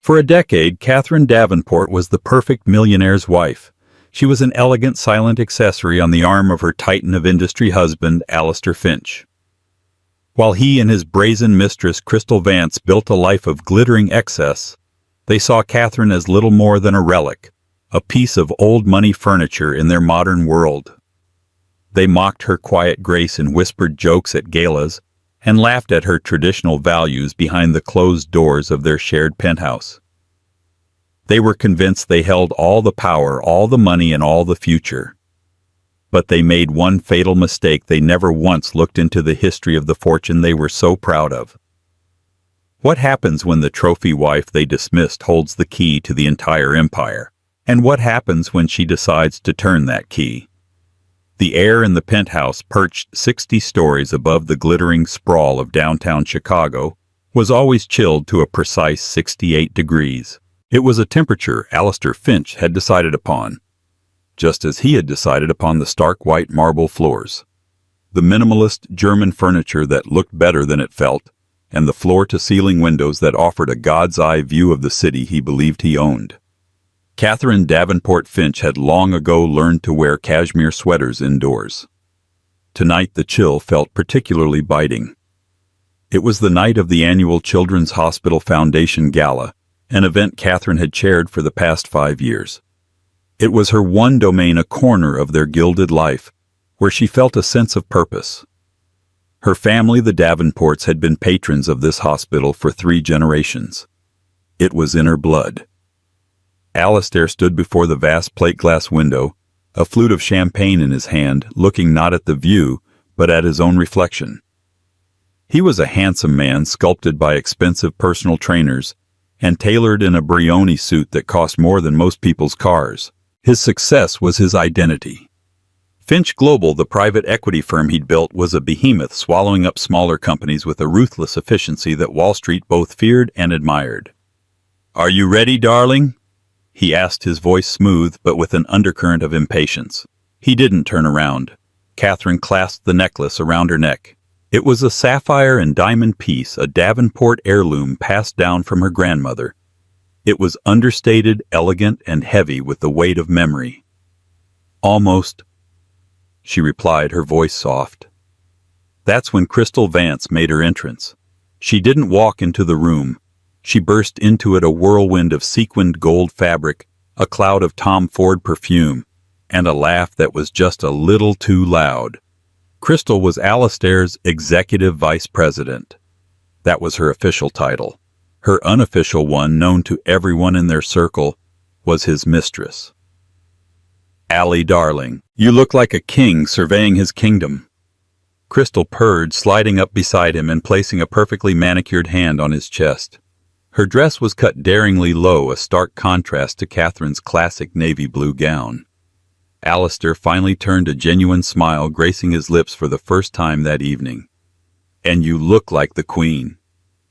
For a decade, Catherine Davenport was the perfect millionaire's wife. She was an elegant, silent accessory on the arm of her titan of industry husband, Alistair Finch. While he and his brazen mistress, Crystal Vance, built a life of glittering excess, they saw Catherine as little more than a relic, a piece of old money furniture in their modern world. They mocked her quiet grace and whispered jokes at galas, and laughed at her traditional values behind the closed doors of their shared penthouse. They were convinced they held all the power, all the money, and all the future. But they made one fatal mistake: they never once looked into the history of the fortune they were so proud of. What happens when the trophy wife they dismissed holds the key to the entire empire? And what happens when she decides to turn that key? The air in the penthouse, perched 60 stories above the glittering sprawl of downtown Chicago, was always chilled to a precise 68 degrees. It was a temperature Alistair Finch had decided upon, just as he had decided upon the stark white marble floors, the minimalist German furniture that looked better than it felt, and the floor-to-ceiling windows that offered a god's-eye view of the city he believed he owned. Catherine Davenport Finch had long ago learned to wear cashmere sweaters indoors. Tonight the chill felt particularly biting. It was the night of the annual Children's Hospital Foundation Gala, an event Catherine had chaired for the past 5 years. It was her one domain, a corner of their gilded life, where she felt a sense of purpose. Her family, the Davenports, had been patrons of this hospital for 3 generations. It was in her blood. Alistair stood before the vast plate-glass window, a flute of champagne in his hand, looking not at the view, but at his own reflection. He was a handsome man, sculpted by expensive personal trainers, and tailored in a Brioni suit that cost more than most people's cars. His success was his identity. Finch Global, the private equity firm he'd built, was a behemoth, swallowing up smaller companies with a ruthless efficiency that Wall Street both feared and admired. "Are you ready, darling?" he asked, his voice smooth but with an undercurrent of impatience. He didn't turn around. Catherine clasped the necklace around her neck. It was a sapphire and diamond piece, a Davenport heirloom passed down from her grandmother. It was understated, elegant, and heavy with the weight of memory. "Almost," she replied, her voice soft. That's when Crystal Vance made her entrance. She didn't walk into the room. She burst into it, a whirlwind of sequined gold fabric, a cloud of Tom Ford perfume, and a laugh that was just a little too loud. Crystal was Alistair's executive vice president. That was her official title. Her unofficial one, known to everyone in their circle, was his mistress. "Allie, darling, you look like a king surveying his kingdom." Crystal purred, sliding up beside him and placing a perfectly manicured hand on his chest. Her dress was cut daringly low, a stark contrast to Catherine's classic navy blue gown. Alistair finally turned, a genuine smile gracing his lips for the first time that evening. "And you look like the Queen,"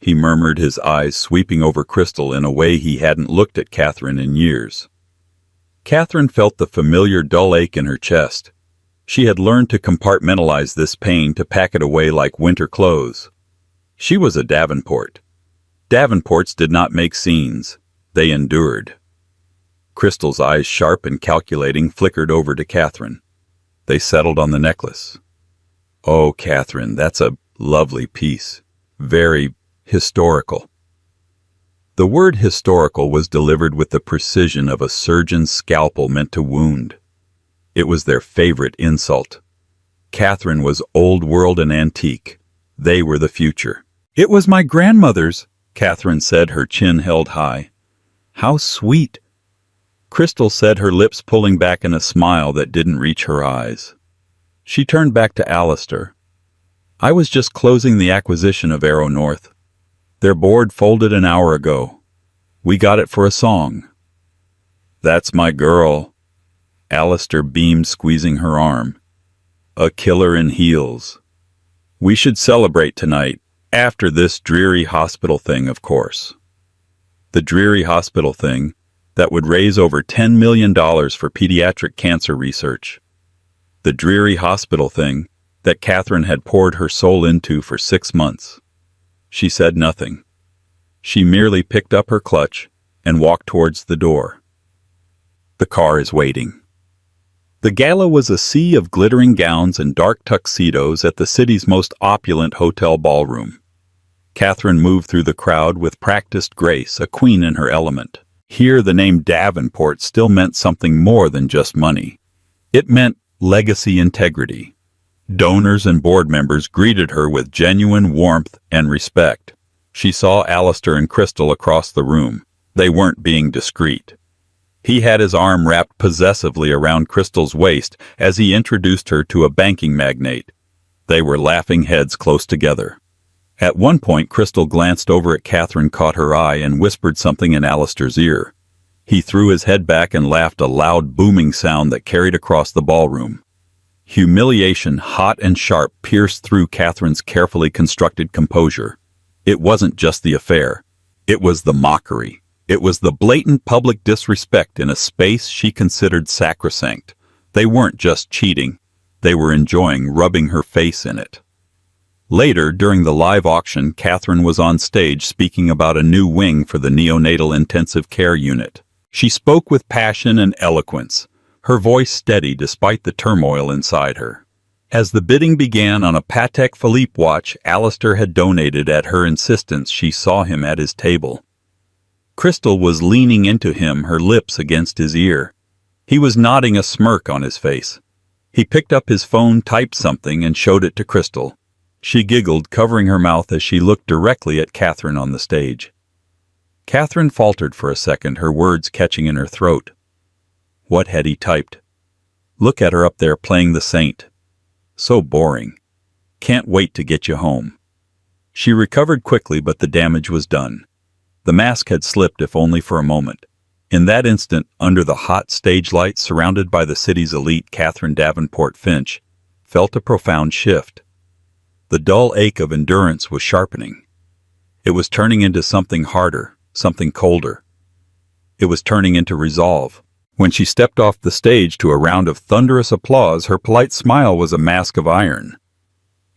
he murmured, his eyes sweeping over Crystal in a way he hadn't looked at Catherine in years. Catherine felt the familiar dull ache in her chest. She had learned to compartmentalize this pain, to pack it away like winter clothes. She was a Davenport. Davenports did not make scenes. They endured. Crystal's eyes, sharp and calculating, flickered over to Catherine. They settled on the necklace. "Oh, Catherine, that's a lovely piece. Very historical." The word historical was delivered with the precision of a surgeon's scalpel meant to wound. It was their favorite insult. Catherine was old world and antique. They were the future. "It was my grandmother's," Catherine said, her chin held high. "How sweet," Crystal said, her lips pulling back in a smile that didn't reach her eyes. She turned back to Alistair. "I was just closing the acquisition of Arrow North. Their board folded an hour ago. We got it for a song." "That's my girl." Alistair beamed, squeezing her arm. "A killer in heels. We should celebrate tonight. After this dreary hospital thing, of course." The dreary hospital thing that would raise over $10 million for pediatric cancer research. The dreary hospital thing that Catherine had poured her soul into for 6 months. She said nothing. She merely picked up her clutch and walked towards the door. The car is waiting. The gala was a sea of glittering gowns and dark tuxedos at the city's most opulent hotel ballroom. Catherine moved through the crowd with practiced grace, a queen in her element. Here the name Davenport still meant something more than just money. It meant legacy integrity. Donors and board members greeted her with genuine warmth and respect. She saw Alistair and Crystal across the room. They weren't being discreet. He had his arm wrapped possessively around Crystal's waist as he introduced her to a banking magnate. They were laughing heads close together. At one point, Crystal glanced over at Catherine, caught her eye, and whispered something in Alistair's ear. He threw his head back and laughed, a loud, booming sound that carried across the ballroom. Humiliation, hot and sharp, pierced through Catherine's carefully constructed composure. It wasn't just the affair. It was the mockery. It was the blatant public disrespect in a space she considered sacrosanct. They weren't just cheating. They were enjoying rubbing her face in it. Later, during the live auction, Catherine was on stage speaking about a new wing for the neonatal intensive care unit. She spoke with passion and eloquence, her voice steady despite the turmoil inside her. As the bidding began on a Patek Philippe watch Alistair had donated at her insistence, she saw him at his table. Crystal was leaning into him, her lips against his ear. He was nodding, a smirk on his face. He picked up his phone, typed something, and showed it to Crystal. She giggled, covering her mouth as she looked directly at Catherine on the stage. Catherine faltered for a second, her words catching in her throat. What had he typed? Look at her up there playing the saint. So boring. Can't wait to get you home. She recovered quickly, but the damage was done. The mask had slipped, if only for a moment. In that instant, under the hot stage lights, surrounded by the city's elite, Catherine Davenport Finch felt a profound shift. The dull ache of endurance was sharpening. It was turning into something harder, something colder. It was turning into resolve. When she stepped off the stage to a round of thunderous applause, her polite smile was a mask of iron.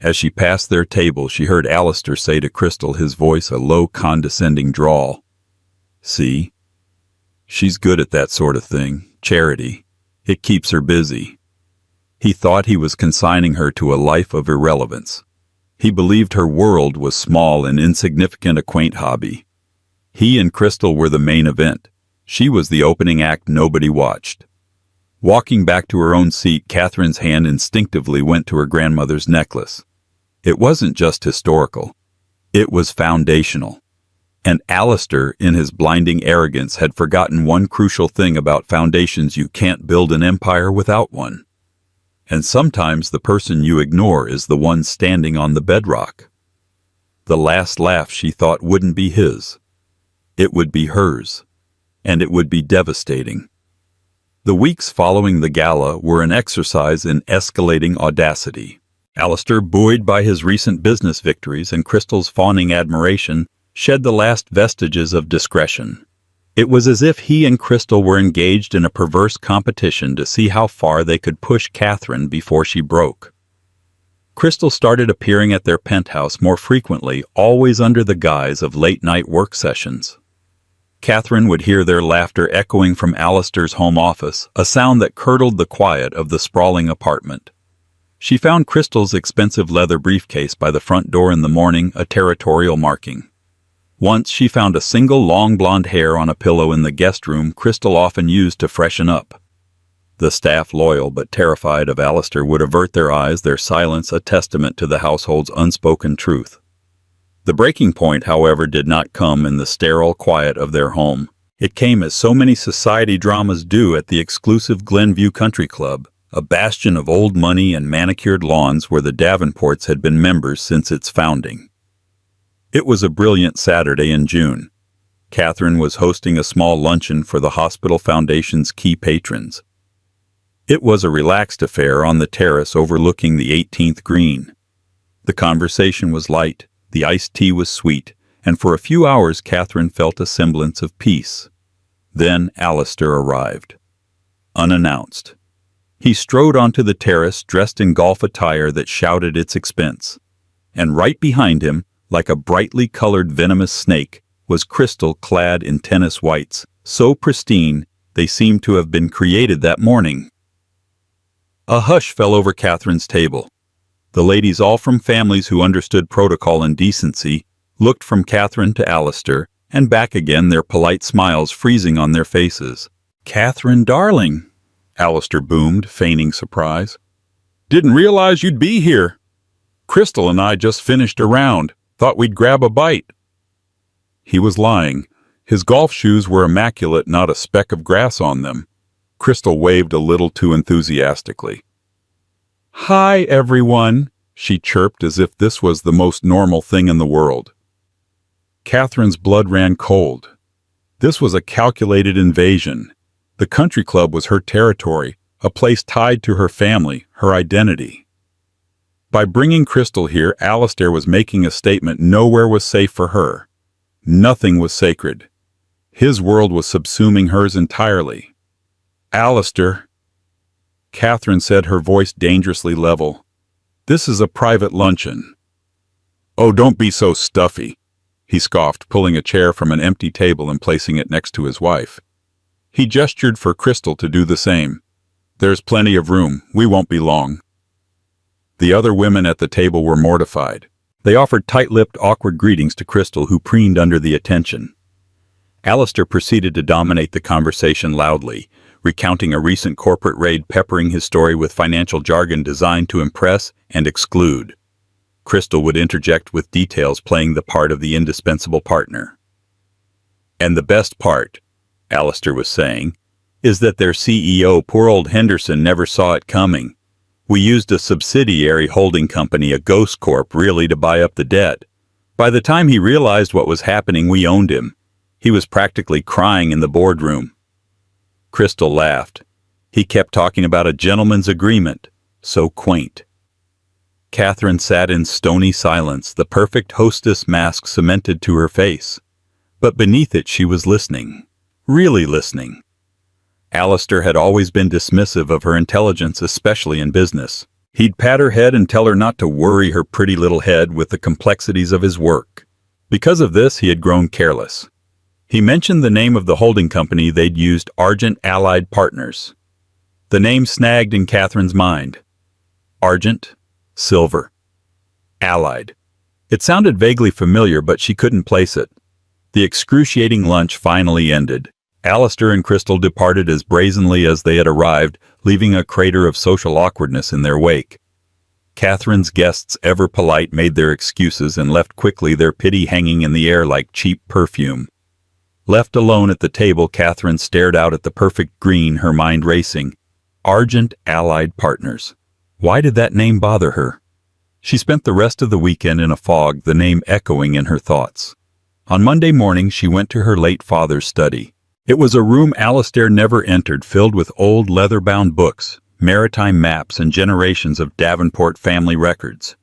As she passed their table, she heard Alistair say to Crystal, his voice a low, condescending drawl. See? She's good at that sort of thing. Charity. It keeps her busy. He thought he was consigning her to a life of irrelevance. He believed her world was small and insignificant, a quaint hobby. He and Crystal were the main event. She was the opening act nobody watched. Walking back to her own seat, Catherine's hand instinctively went to her grandmother's necklace. It wasn't just historical. It was foundational. And Alistair, in his blinding arrogance, had forgotten one crucial thing about foundations: you can't build an empire without one. And sometimes the person you ignore is the one standing on the bedrock. The last laugh, she thought, wouldn't be his. It would be hers. And it would be devastating. The weeks following the gala were an exercise in escalating audacity. Alistair, buoyed by his recent business victories and Crystal's fawning admiration, shed the last vestiges of discretion. It was as if he and Crystal were engaged in a perverse competition to see how far they could push Catherine before she broke. Crystal started appearing at their penthouse more frequently, always under the guise of late-night work sessions. Catherine would hear their laughter echoing from Alistair's home office, a sound that curdled the quiet of the sprawling apartment. She found Crystal's expensive leather briefcase by the front door in the morning, a territorial marking. Once she found a single long blonde hair on a pillow in the guest room Crystal often used to freshen up. The staff, loyal but terrified of Alistair, would avert their eyes, their silence a testament to the household's unspoken truth. The breaking point, however, did not come in the sterile quiet of their home. It came as so many society dramas do at the exclusive Glenview Country Club, a bastion of old money and manicured lawns where the Davenports had been members since its founding. It was a brilliant Saturday in June. Catherine was hosting a small luncheon for the Hospital Foundation's key patrons. It was a relaxed affair on the terrace overlooking the 18th green. The conversation was light. The iced tea was sweet, and for a few hours Catherine felt a semblance of peace. Then Alistair arrived. Unannounced. He strode onto the terrace dressed in golf attire that shouted its expense. And right behind him, like a brightly colored venomous snake, was Crystal clad in tennis whites, so pristine they seemed to have been created that morning. A hush fell over Catherine's table. The ladies, all from families who understood protocol and decency, looked from Catherine to Alistair, and back again, their polite smiles freezing on their faces. "Catherine, darling," Alistair boomed, feigning surprise. "Didn't realize you'd be here. Crystal and I just finished a round. Thought we'd grab a bite." He was lying. His golf shoes were immaculate, not a speck of grass on them. Crystal waved a little too enthusiastically. "Hi, everyone," she chirped as if this was the most normal thing in the world. Catherine's blood ran cold. This was a calculated invasion. The country club was her territory, a place tied to her family, her identity. By bringing Crystal here, Alistair was making a statement nowhere was safe for her. Nothing was sacred. His world was subsuming hers entirely. "Alistair," Catherine said, her voice dangerously level, "this is a private luncheon." "Oh, don't be so stuffy," he scoffed, pulling a chair from an empty table and placing it next to his wife. He gestured for Crystal to do the same. "There's plenty of room. We won't be long." The other women at the table were mortified. They offered tight-lipped, awkward greetings to Crystal, who preened under the attention. Alistair proceeded to dominate the conversation loudly, recounting a recent corporate raid, peppering his story with financial jargon designed to impress and exclude. Crystal would interject with details, playing the part of the indispensable partner. "And the best part," Alistair was saying, "is that their CEO, poor old Henderson, never saw it coming. We used a subsidiary holding company, a ghost corp, really, to buy up the debt. By the time he realized what was happening, we owned him. He was practically crying in the boardroom." Crystal laughed. He kept talking about a gentleman's agreement. So quaint. Catherine sat in stony silence, the perfect hostess mask cemented to her face. But beneath it she was listening. Really listening. Alistair had always been dismissive of her intelligence, especially in business. He'd pat her head and tell her not to worry her pretty little head with the complexities of his work. Because of this, he had grown careless. He mentioned the name of the holding company they'd used, Argent Allied Partners. The name snagged in Catherine's mind. Argent, silver, allied. It sounded vaguely familiar, but she couldn't place it. The excruciating lunch finally ended. Alistair and Crystal departed as brazenly as they had arrived, leaving a crater of social awkwardness in their wake. Catherine's guests, ever polite, made their excuses and left quickly, their pity hanging in the air like cheap perfume. Left alone at the table, Catherine stared out at the perfect green, her mind racing. Argent Allied Partners. Why did that name bother her? She spent the rest of the weekend in a fog, the name echoing in her thoughts. On Monday morning, she went to her late father's study. It was a room Alistair never entered, filled with old leather-bound books, maritime maps, and generations of Davenport family records.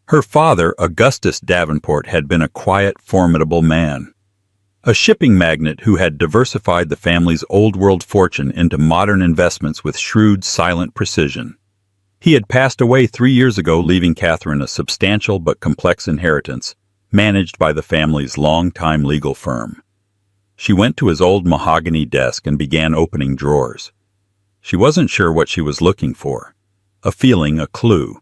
Her father, Augustus Davenport, had been a quiet, formidable man. A shipping magnate who had diversified the family's old-world fortune into modern investments with shrewd, silent precision. He had passed away 3 years ago, leaving Catherine a substantial but complex inheritance, managed by the family's long-time legal firm. She went to his old mahogany desk and began opening drawers. She wasn't sure what she was looking for. A feeling, a clue.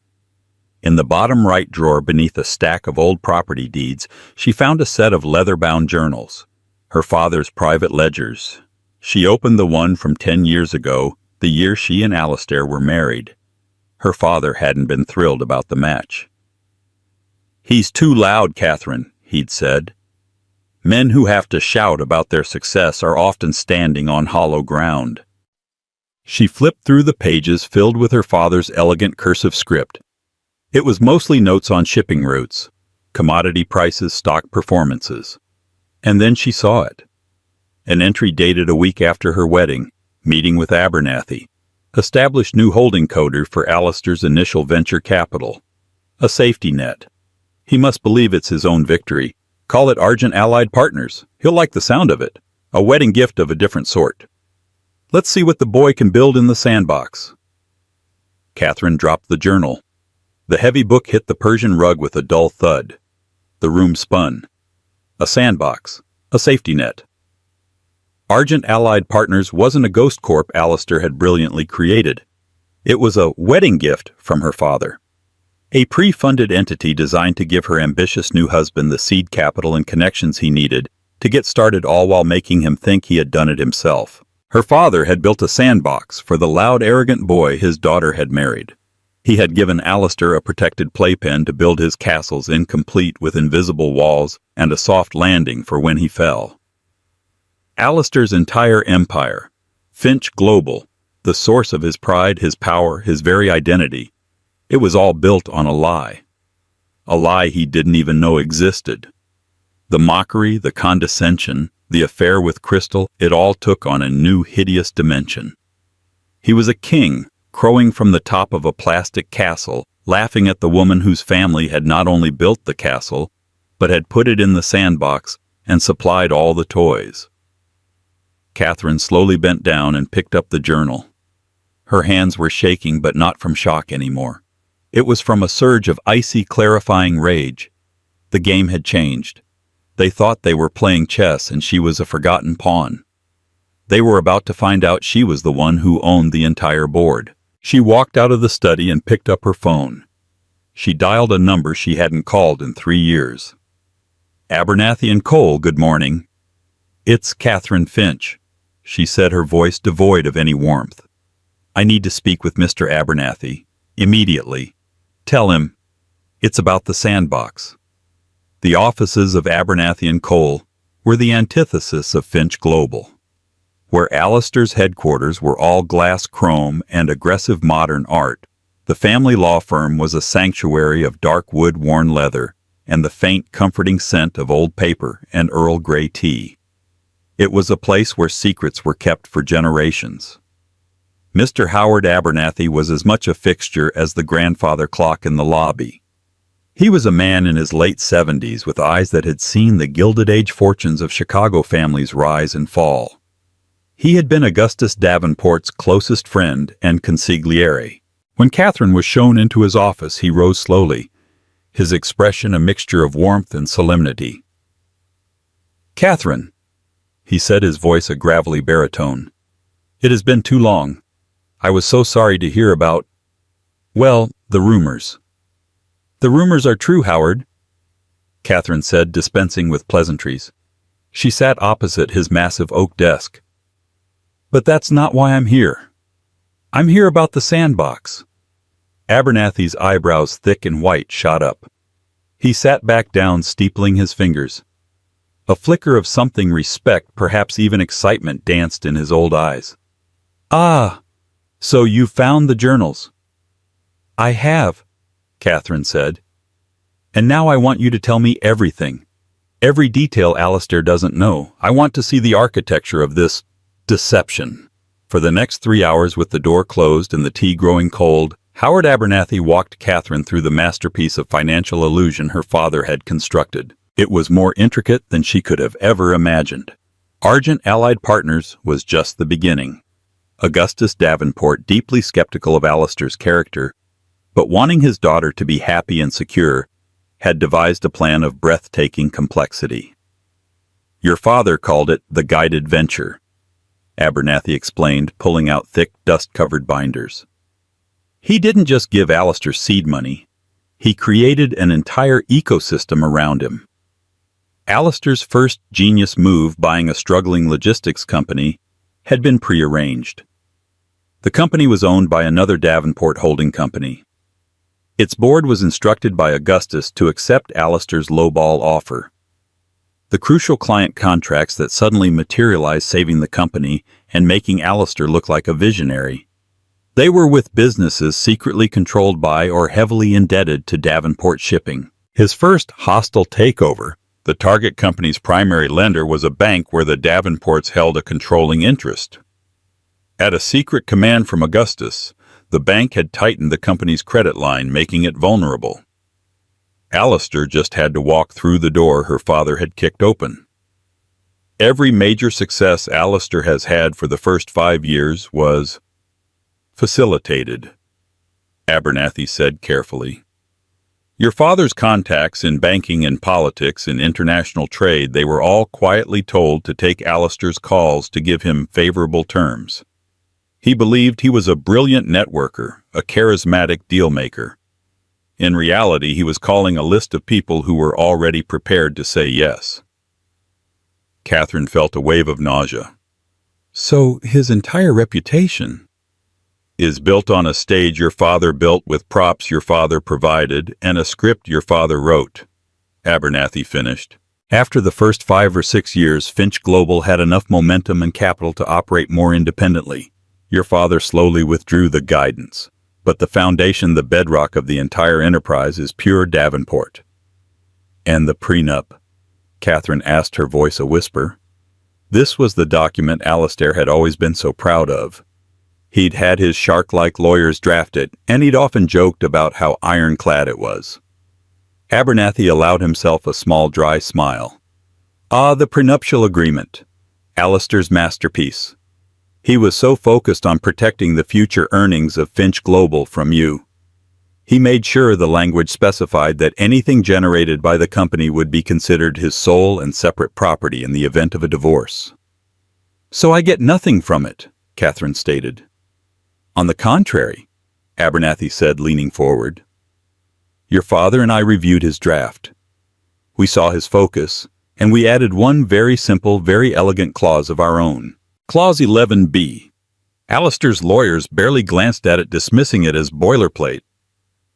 In the bottom right drawer, beneath a stack of old property deeds, she found a set of leather-bound journals. Her father's private ledgers. She opened the one from 10 years ago, the year she and Alistair were married. Her father hadn't been thrilled about the match. "He's too loud, Catherine," he'd said. "Men who have to shout about their success are often standing on hollow ground." She flipped through the pages filled with her father's elegant cursive script. It was mostly notes on shipping routes, commodity prices, stock performances. And then she saw it. An entry dated a week after her wedding, meeting with Abernathy. Established new holding coder for Alistair's initial venture capital. A safety net. He must believe it's his own victory. Call it Argent Allied Partners. He'll like the sound of it. A wedding gift of a different sort. Let's see what the boy can build in the sandbox. Catherine dropped the journal. The heavy book hit the Persian rug with a dull thud. The room spun. A sandbox. a safety net. Argent Allied Partners wasn't a ghost corp Alistair had brilliantly created. It was a wedding gift from her father. A pre-funded entity designed to give her ambitious new husband the seed capital and connections he needed to get started, all while making him think he had done it himself. Her father had built a sandbox for the loud, arrogant boy his daughter had married. He had given Alistair a protected playpen to build his castles, incomplete with invisible walls and a soft landing for when he fell. Alistair's entire empire, Finch Global, the source of his pride, his power, his very identity, it was all built on a lie. A lie he didn't even know existed. The mockery, the condescension, the affair with Crystal, it all took on a new hideous dimension. He was a king, crowing from the top of a plastic castle, laughing at the woman whose family had not only built the castle, but had put it in the sandbox and supplied all the toys. Catherine slowly bent down and picked up the journal. Her hands were shaking, but not from shock anymore. It was from a surge of icy, clarifying rage. The game had changed. They thought they were playing chess and she was a forgotten pawn. They were about to find out she was the one who owned the entire board. She walked out of the study and picked up her phone. She dialed a number she hadn't called in 3 years. Abernathy and Cole, good morning. It's Catherine Finch, she said, her voice devoid of any warmth. I need to speak with Mr. Abernathy, immediately. Tell him, it's about the sandbox. The offices of Abernathy and Cole were the antithesis of Finch Global. Where Alistair's headquarters were all glass chrome and aggressive modern art, the family law firm was a sanctuary of dark wood worn leather and the faint, comforting scent of old paper and Earl Grey tea. It was a place where secrets were kept for generations. Mr. Howard Abernathy was as much a fixture as the grandfather clock in the lobby. He was a man in his late 70s with eyes that had seen the Gilded Age fortunes of Chicago families rise and fall. He had been Augustus Davenport's closest friend and consigliere. When Catherine was shown into his office, he rose slowly, his expression a mixture of warmth and solemnity. "Catherine," he said, his voice a gravelly baritone, "it has been too long. I was so sorry to hear about, well, the rumors." "The rumors are true, Howard," Catherine said, dispensing with pleasantries. She sat opposite his massive oak desk. "But that's not why I'm here. I'm here about the sandbox." Abernathy's eyebrows, thick and white, shot up. He sat back down, steepling his fingers. A flicker of something, respect, perhaps even excitement, danced in his old eyes. "Ah, so you found the journals." "I have," Catherine said. "And now I want you to tell me everything. Every detail Alistair doesn't know. I want to see the architecture of this deception." For the next 3 hours, with the door closed and the tea growing cold, Howard Abernathy walked Catherine through the masterpiece of financial illusion her father had constructed. It was more intricate than she could have ever imagined. Argent Allied Partners was just the beginning. Augustus Davenport, deeply skeptical of Alistair's character, but wanting his daughter to be happy and secure, had devised a plan of breathtaking complexity. "Your father called it the guided venture," Abernathy explained, pulling out thick, dust-covered binders. "He didn't just give Alistair seed money. He created an entire ecosystem around him. Alistair's first genius move, buying a struggling logistics company, had been prearranged. The company was owned by another Davenport holding company. Its board was instructed by Augustus to accept Alistair's lowball offer. The crucial client contracts that suddenly materialized, saving the company and making Alistair look like a visionary. They were with businesses secretly controlled by or heavily indebted to Davenport Shipping. His first hostile takeover, the target company's primary lender, was a bank where the Davenports held a controlling interest. At a secret command from Augustus, the bank had tightened the company's credit line, making it vulnerable. Alistair just had to walk through the door her father had kicked open. Every major success Alistair has had for the first 5 years was facilitated, Abernathy said carefully. Your father's contacts in banking and politics and international trade, they were all quietly told to take Alistair's calls to give him favorable terms. He believed he was a brilliant networker, a charismatic deal-maker. In reality, he was calling a list of people who were already prepared to say yes. Catherine felt a wave of nausea. So his entire reputation is built on a stage your father built with props your father provided and a script your father wrote, Abernathy finished. After the first 5 or 6 years, Finch Global had enough momentum and capital to operate more independently. Your father slowly withdrew the guidance. But the foundation, the bedrock of the entire enterprise, is pure Davenport. And the prenup? Catherine asked, her voice a whisper. This was the document Alistair had always been so proud of. He'd had his shark-like lawyers draft it, and he'd often joked about how ironclad it was. Abernathy allowed himself a small, dry smile. Ah, the prenuptial agreement. Alistair's masterpiece. He was so focused on protecting the future earnings of Finch Global from you. He made sure the language specified that anything generated by the company would be considered his sole and separate property in the event of a divorce. So I get nothing from it, Catherine stated. On the contrary, Abernathy said, leaning forward. Your father and I reviewed his draft. We saw his focus, and we added one very simple, very elegant clause of our own. Clause 11B. Alistair's lawyers barely glanced at it, dismissing it as boilerplate.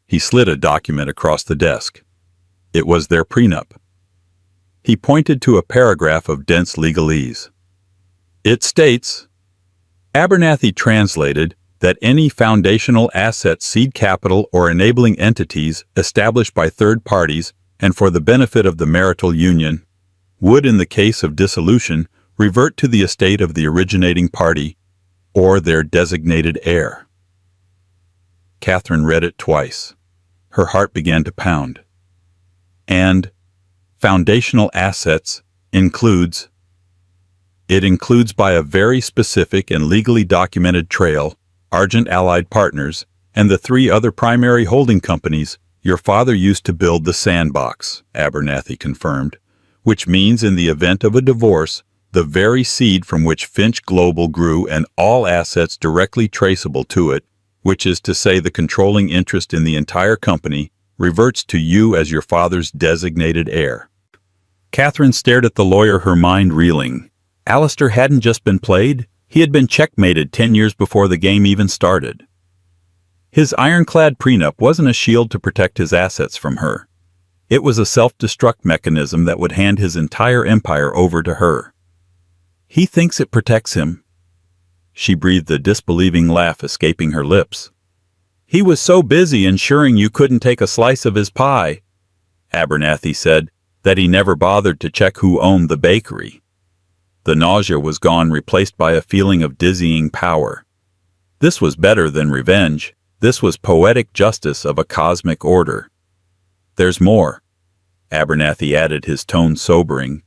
He slid a document across the desk. It was their prenup. He pointed to a paragraph of dense legalese. It states, Abernathy translated, that any foundational asset, seed capital, or enabling entities established by third parties and for the benefit of the marital union would, in the case of dissolution, revert to the estate of the originating party or their designated heir. Catherine read it twice. Her heart began to pound. And foundational assets includes. It includes by a very specific and legally documented trail Argent Allied Partners and the 3 other primary holding companies your father used to build the sandbox, Abernathy confirmed, which means in the event of a divorce, the very seed from which Finch Global grew and all assets directly traceable to it, which is to say the controlling interest in the entire company, reverts to you as your father's designated heir. Catherine stared at the lawyer, her mind reeling. Alistair hadn't just been played, he had been checkmated 10 years before the game even started. His ironclad prenup wasn't a shield to protect his assets from her. It was a self-destruct mechanism that would hand his entire empire over to her. He thinks it protects him. She breathed a disbelieving laugh escaping her lips. He was so busy ensuring you couldn't take a slice of his pie, Abernathy said, that he never bothered to check who owned the bakery. The nausea was gone, replaced by a feeling of dizzying power. This was better than revenge. This was poetic justice of a cosmic order. There's more, Abernathy added, his tone sobering.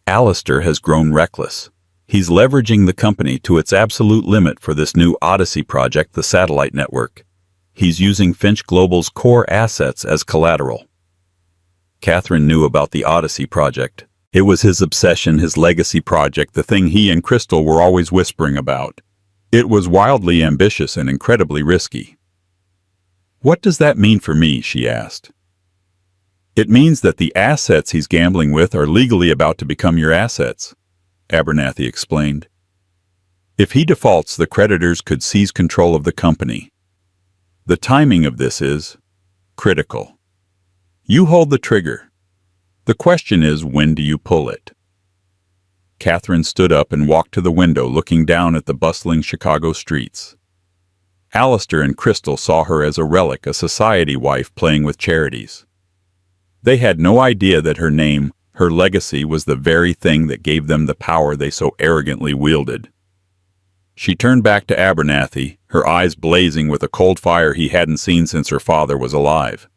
Alistair has grown reckless. He's leveraging the company to its absolute limit for this new Odyssey project, the satellite network. He's using Finch Global's core assets as collateral. Catherine knew about the Odyssey project. It was his obsession, his legacy project, the thing he and Crystal were always whispering about. It was wildly ambitious and incredibly risky. What does that mean for me? She asked. It means that the assets he's gambling with are legally about to become your assets, Abernathy explained. If he defaults, the creditors could seize control of the company. The timing of this is critical. You hold the trigger. The question is, when do you pull it? Catherine stood up and walked to the window, looking down at the bustling Chicago streets. Alistair and Crystal saw her as a relic, a society wife playing with charities. They had no idea that her name, her legacy, was the very thing that gave them the power they so arrogantly wielded. She turned back to Abernathy, her eyes blazing with a cold fire he hadn't seen since her father was alive.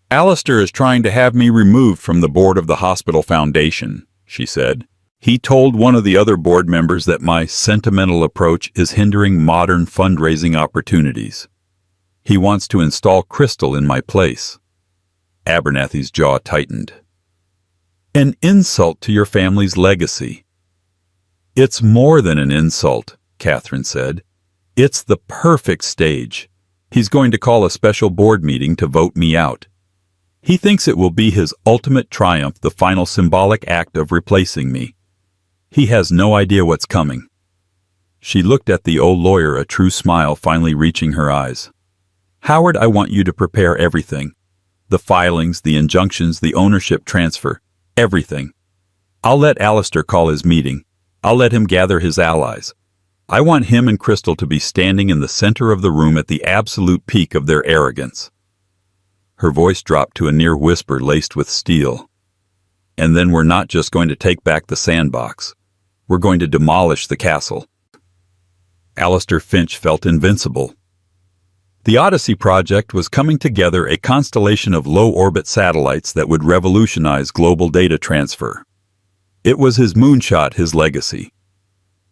Alistair is trying to have me removed from the board of the hospital foundation, she said. He told one of the other board members that my sentimental approach is hindering modern fundraising opportunities. He wants to install Crystal in my place. Abernathy's jaw tightened. An insult to your family's legacy. It's more than an insult, Catherine said. It's the perfect stage. He's going to call a special board meeting to vote me out. He thinks it will be his ultimate triumph, the final symbolic act of replacing me. He has no idea what's coming. She looked at the old lawyer, a true smile finally reaching her eyes. Howard, I want you to prepare everything. The filings, the injunctions, the ownership transfer, everything. I'll let Alistair call his meeting. I'll let him gather his allies. I want him and Crystal to be standing in the center of the room at the absolute peak of their arrogance. Her voice dropped to a near whisper laced with steel. And then we're not just going to take back the sandbox. We're going to demolish the castle. Alistair Finch felt invincible. The Odyssey project was coming together, a constellation of low-orbit satellites that would revolutionize global data transfer. It was his moonshot, his legacy.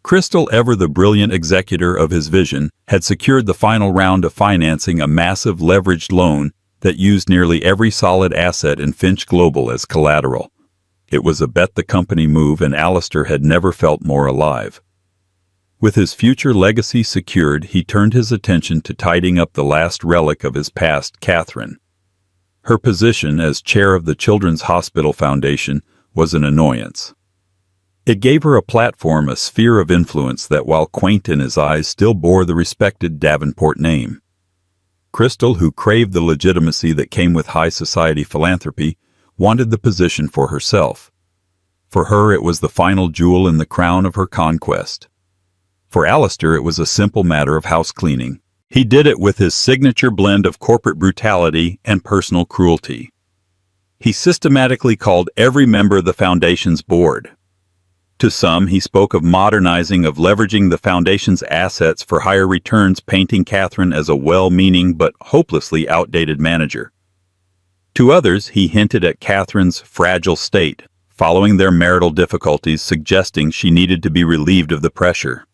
Crystal, ever the brilliant executor of his vision, had secured the final round of financing, a massive leveraged loan that used nearly every solid asset in Finch Global as collateral. It was a bet-the-company move, and Alistair had never felt more alive. With his future legacy secured, he turned his attention to tidying up the last relic of his past, Catherine. Her position as chair of the Children's Hospital Foundation was an annoyance. It gave her a platform, a sphere of influence that, while quaint in his eyes, still bore the respected Davenport name. Crystal, who craved the legitimacy that came with high society philanthropy, wanted the position for herself. For her, it was the final jewel in the crown of her conquest. For Alistair, it was a simple matter of house cleaning. He did it with his signature blend of corporate brutality and personal cruelty. He systematically called every member of the Foundation's board. To some, he spoke of modernizing, of leveraging the Foundation's assets for higher returns, painting Catherine as a well-meaning but hopelessly outdated manager. To others, he hinted at Catherine's fragile state, following their marital difficulties, suggesting she needed to be relieved of the pressure.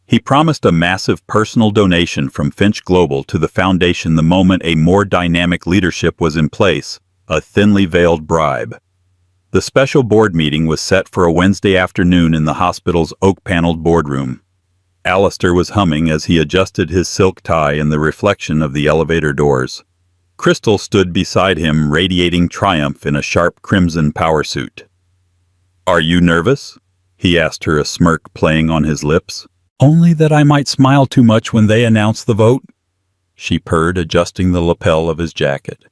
He promised a massive personal donation from Finch Global to the Foundation the moment a more dynamic leadership was in place, a thinly veiled bribe. The special board meeting was set for a Wednesday afternoon in the hospital's oak-paneled boardroom. Alistair was humming as he adjusted his silk tie in the reflection of the elevator doors. Crystal stood beside him, radiating triumph in a sharp crimson power suit. "Are you nervous?" he asked her, a smirk playing on his lips. "Only that I might smile too much when they announce the vote," she purred, adjusting the lapel of his jacket.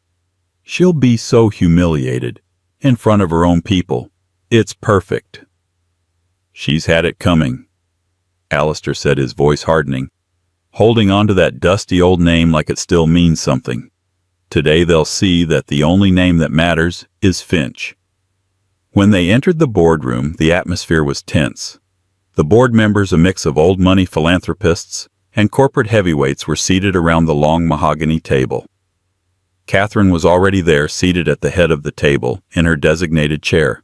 "She'll be so humiliated, in front of her own people. It's perfect." "She's had it coming," Alistair said, his voice hardening, holding on to that dusty old name like it still means something. Today they'll see that the only name that matters is Finch. When they entered the boardroom, the atmosphere was tense. The board members, a mix of old-money philanthropists and corporate heavyweights, were seated around the long mahogany table. Catherine was already there, seated at the head of the table, in her designated chair.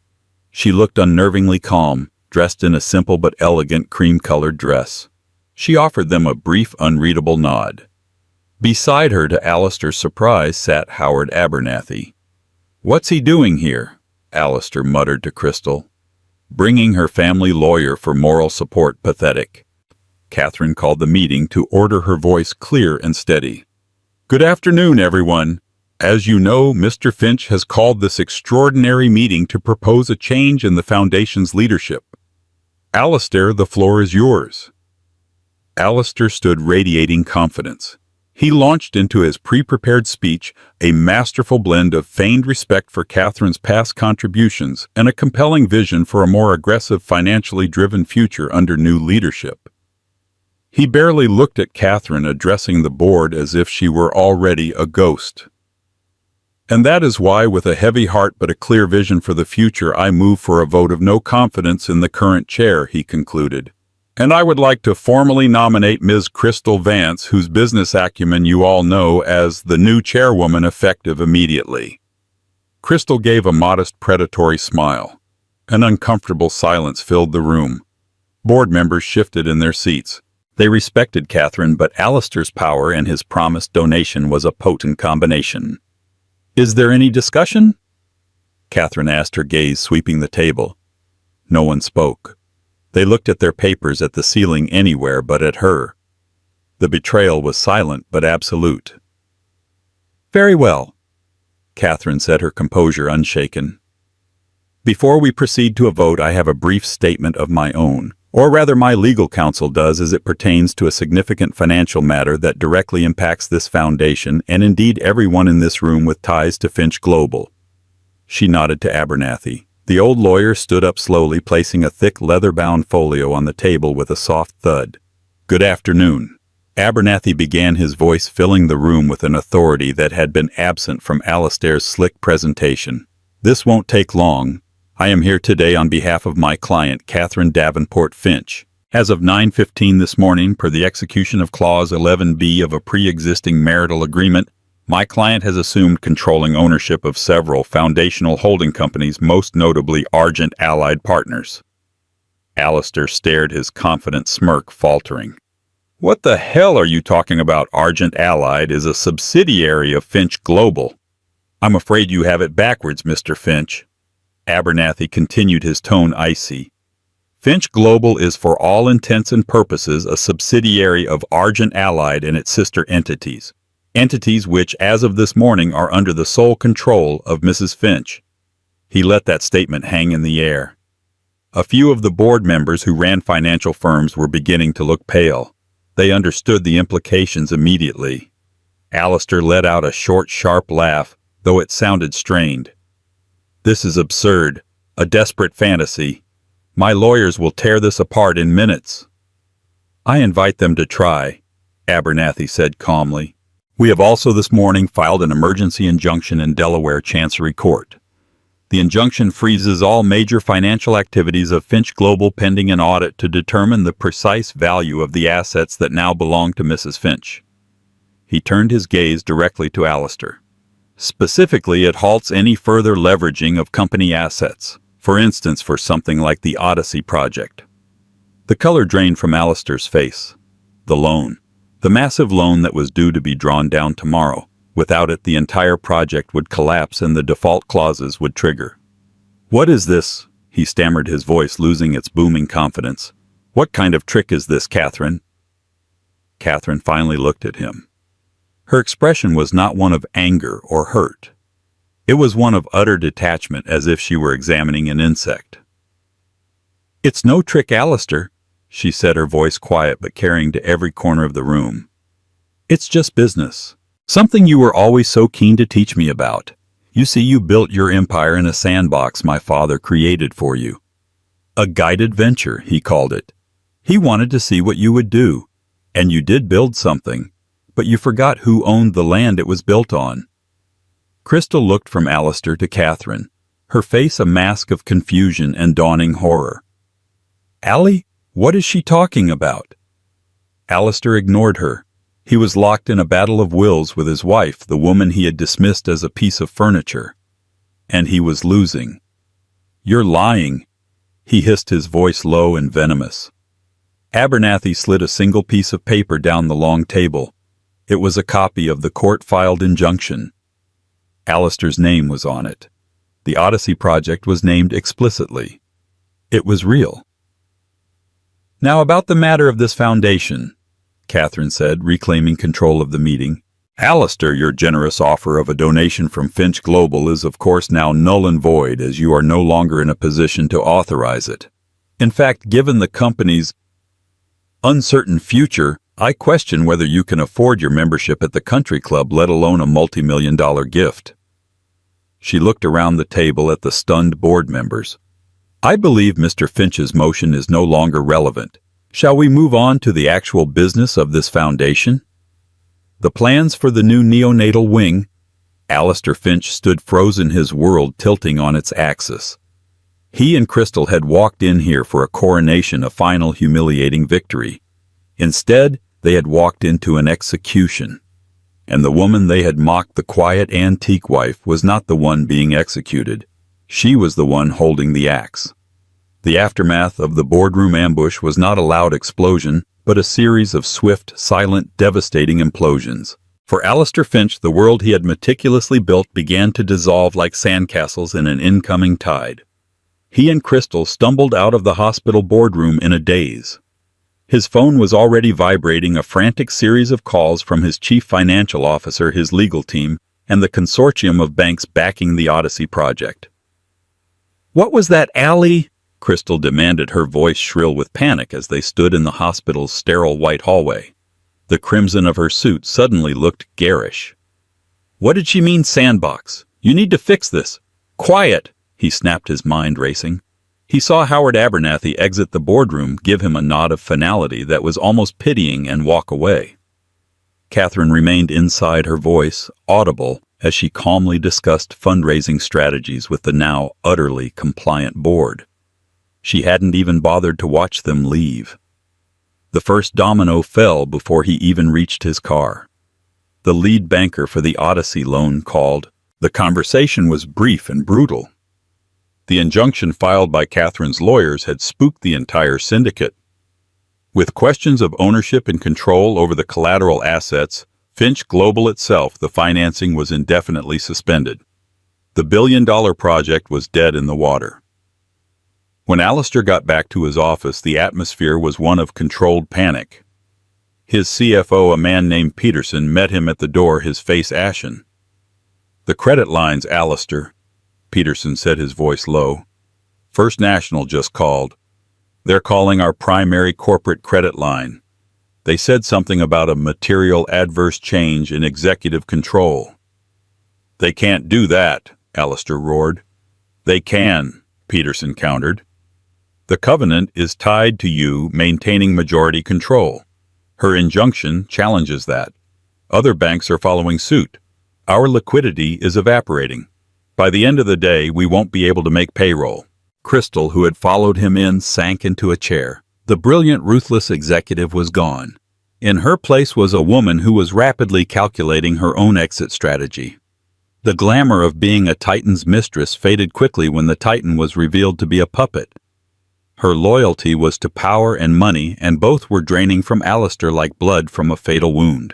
She looked unnervingly calm, dressed in a simple but elegant cream-colored dress. She offered them a brief, unreadable nod. Beside her, to Alistair's surprise, sat Howard Abernathy. "What's he doing here?" Alistair muttered to Crystal. "Bringing her family lawyer for moral support. Pathetic." Catherine called the meeting to order, her voice clear and steady. "Good afternoon, everyone. As you know, Mr. Finch has called this extraordinary meeting to propose a change in the Foundation's leadership. Alistair, the floor is yours." Alistair stood radiating confidence. He launched into his pre-prepared speech, a masterful blend of feigned respect for Catherine's past contributions and a compelling vision for a more aggressive, financially driven future under new leadership. He barely looked at Catherine, addressing the board as if she were already a ghost. "And that is why, with a heavy heart but a clear vision for the future, I move for a vote of no confidence in the current chair," he concluded. "And I would like to formally nominate Ms. Crystal Vance, whose business acumen you all know, as the new chairwoman, effective immediately." Crystal gave a modest, predatory smile. An uncomfortable silence filled the room. Board members shifted in their seats. They respected Catherine, but Alistair's power and his promised donation was a potent combination. Is there any discussion? Catherine asked, her gaze sweeping the table. No one spoke. They looked at their papers, at the ceiling, anywhere but at her. The betrayal was silent but absolute. Very well, Catherine said, her composure unshaken. Before we proceed to a vote, I have a brief statement of my own, or rather my legal counsel does, as it pertains to a significant financial matter that directly impacts this foundation and indeed everyone in this room with ties to Finch Global. She nodded to Abernathy. The old lawyer stood up slowly, placing a thick leather-bound folio on the table with a soft thud. Good afternoon. Abernathy began, his voice filling the room with an authority that had been absent from Alistair's slick presentation. This won't take long. I am here today on behalf of my client, Catherine Davenport Finch. As of 9:15 this morning, per the execution of Clause 11B of a pre-existing marital agreement, my client has assumed controlling ownership of several foundational holding companies, most notably Argent Allied Partners. Alistair stared, his confident smirk faltering. What the hell are you talking about? Argent Allied is a subsidiary of Finch Global. I'm afraid you have it backwards, Mr. Finch. Abernathy continued, his tone icy. Finch Global is for all intents and purposes a subsidiary of Argent Allied and its sister entities. Entities which, as of this morning, are under the sole control of Mrs. Finch. He let that statement hang in the air. A few of the board members who ran financial firms were beginning to look pale. They understood the implications immediately. Alistair let out a short, sharp laugh, though it sounded strained. This is absurd, a desperate fantasy. My lawyers will tear this apart in minutes. I invite them to try, Abernathy said calmly. We have also this morning filed an emergency injunction in Delaware Chancery Court. The injunction freezes all major financial activities of Finch Global pending an audit to determine the precise value of the assets that now belong to Mrs. Finch. He turned his gaze directly to Alistair. Specifically, it halts any further leveraging of company assets, for instance for something like the Odyssey project. The color drained from Alistair's face. The loan. The massive loan that was due to be drawn down tomorrow. Without it, the entire project would collapse and the default clauses would trigger. What is this? He stammered, his voice losing its booming confidence. What kind of trick is this, Catherine? Catherine finally looked at him. Her expression was not one of anger or hurt. It was one of utter detachment, as if she were examining an insect. It's no trick, Alistair, she said, her voice quiet but carrying to every corner of the room. It's just business. Something you were always so keen to teach me about. You see, you built your empire in a sandbox my father created for you. A guided venture, he called it. He wanted to see what you would do. And you did build something. But you forgot who owned the land it was built on. Crystal looked from Alistair to Catherine, her face a mask of confusion and dawning horror. Allie, what is she talking about? Alistair ignored her. He was locked in a battle of wills with his wife, the woman he had dismissed as a piece of furniture. And he was losing. You're lying, he hissed, his voice low and venomous. Abernathy slid a single piece of paper down the long table. It was a copy of the court-filed injunction. Alistair's name was on it. The Odyssey project was named explicitly. It was real. Now about the matter of this foundation, Catherine said, reclaiming control of the meeting. Alistair, your generous offer of a donation from Finch Global is of course now null and void, as you are no longer in a position to authorize it. In fact, given the company's uncertain future, I question whether you can afford your membership at the country club, let alone a multi-million-dollar gift. She looked around the table at the stunned board members. I believe Mr. Finch's motion is no longer relevant. Shall we move on to the actual business of this foundation? The plans for the new neonatal wing. Alistair Finch stood frozen, his world tilting on its axis. He and Crystal had walked in here for a coronation, a final humiliating victory. Instead, they had walked into an execution. And the woman they had mocked, the quiet antique wife, was not the one being executed. She was the one holding the axe. The aftermath of the boardroom ambush was not a loud explosion, but a series of swift, silent, devastating implosions. For Alistair Finch, the world he had meticulously built began to dissolve like sandcastles in an incoming tide. He and Crystal stumbled out of the hospital boardroom in a daze. His phone was already vibrating, a frantic series of calls from his chief financial officer, his legal team, and the consortium of banks backing the Odyssey project. "What was that, Allie?" Crystal demanded, her voice shrill with panic as they stood in the hospital's sterile white hallway. The crimson of her suit suddenly looked garish. "What did she mean, sandbox? You need to fix this." "Quiet!" he snapped, his mind racing. He saw Howard Abernathy exit the boardroom, give him a nod of finality that was almost pitying, and walk away. Catherine remained inside, her voice audible as she calmly discussed fundraising strategies with the now utterly compliant board. She hadn't even bothered to watch them leave. The first domino fell before he even reached his car. The lead banker for the Odyssey loan called. The conversation was brief and brutal. The injunction filed by Catherine's lawyers had spooked the entire syndicate. With questions of ownership and control over the collateral assets, Finch Global itself, the financing was indefinitely suspended. The billion-dollar project was dead in the water. When Alistair got back to his office, the atmosphere was one of controlled panic. His CFO, a man named Peterson, met him at the door, his face ashen. "The credit lines, Alistair," Peterson said, his voice low. "First National just called. They're calling our primary corporate credit line. They said something about a material adverse change in executive control." "They can't do that," Alistair roared. "They can," Peterson countered. "The covenant is tied to you maintaining majority control. Her injunction challenges that. Other banks are following suit. Our liquidity is evaporating. By the end of the day, we won't be able to make payroll." Crystal, who had followed him in, sank into a chair. The brilliant, ruthless executive was gone. In her place was a woman who was rapidly calculating her own exit strategy. The glamour of being a Titan's mistress faded quickly when the Titan was revealed to be a puppet. Her loyalty was to power and money, and both were draining from Alistair like blood from a fatal wound.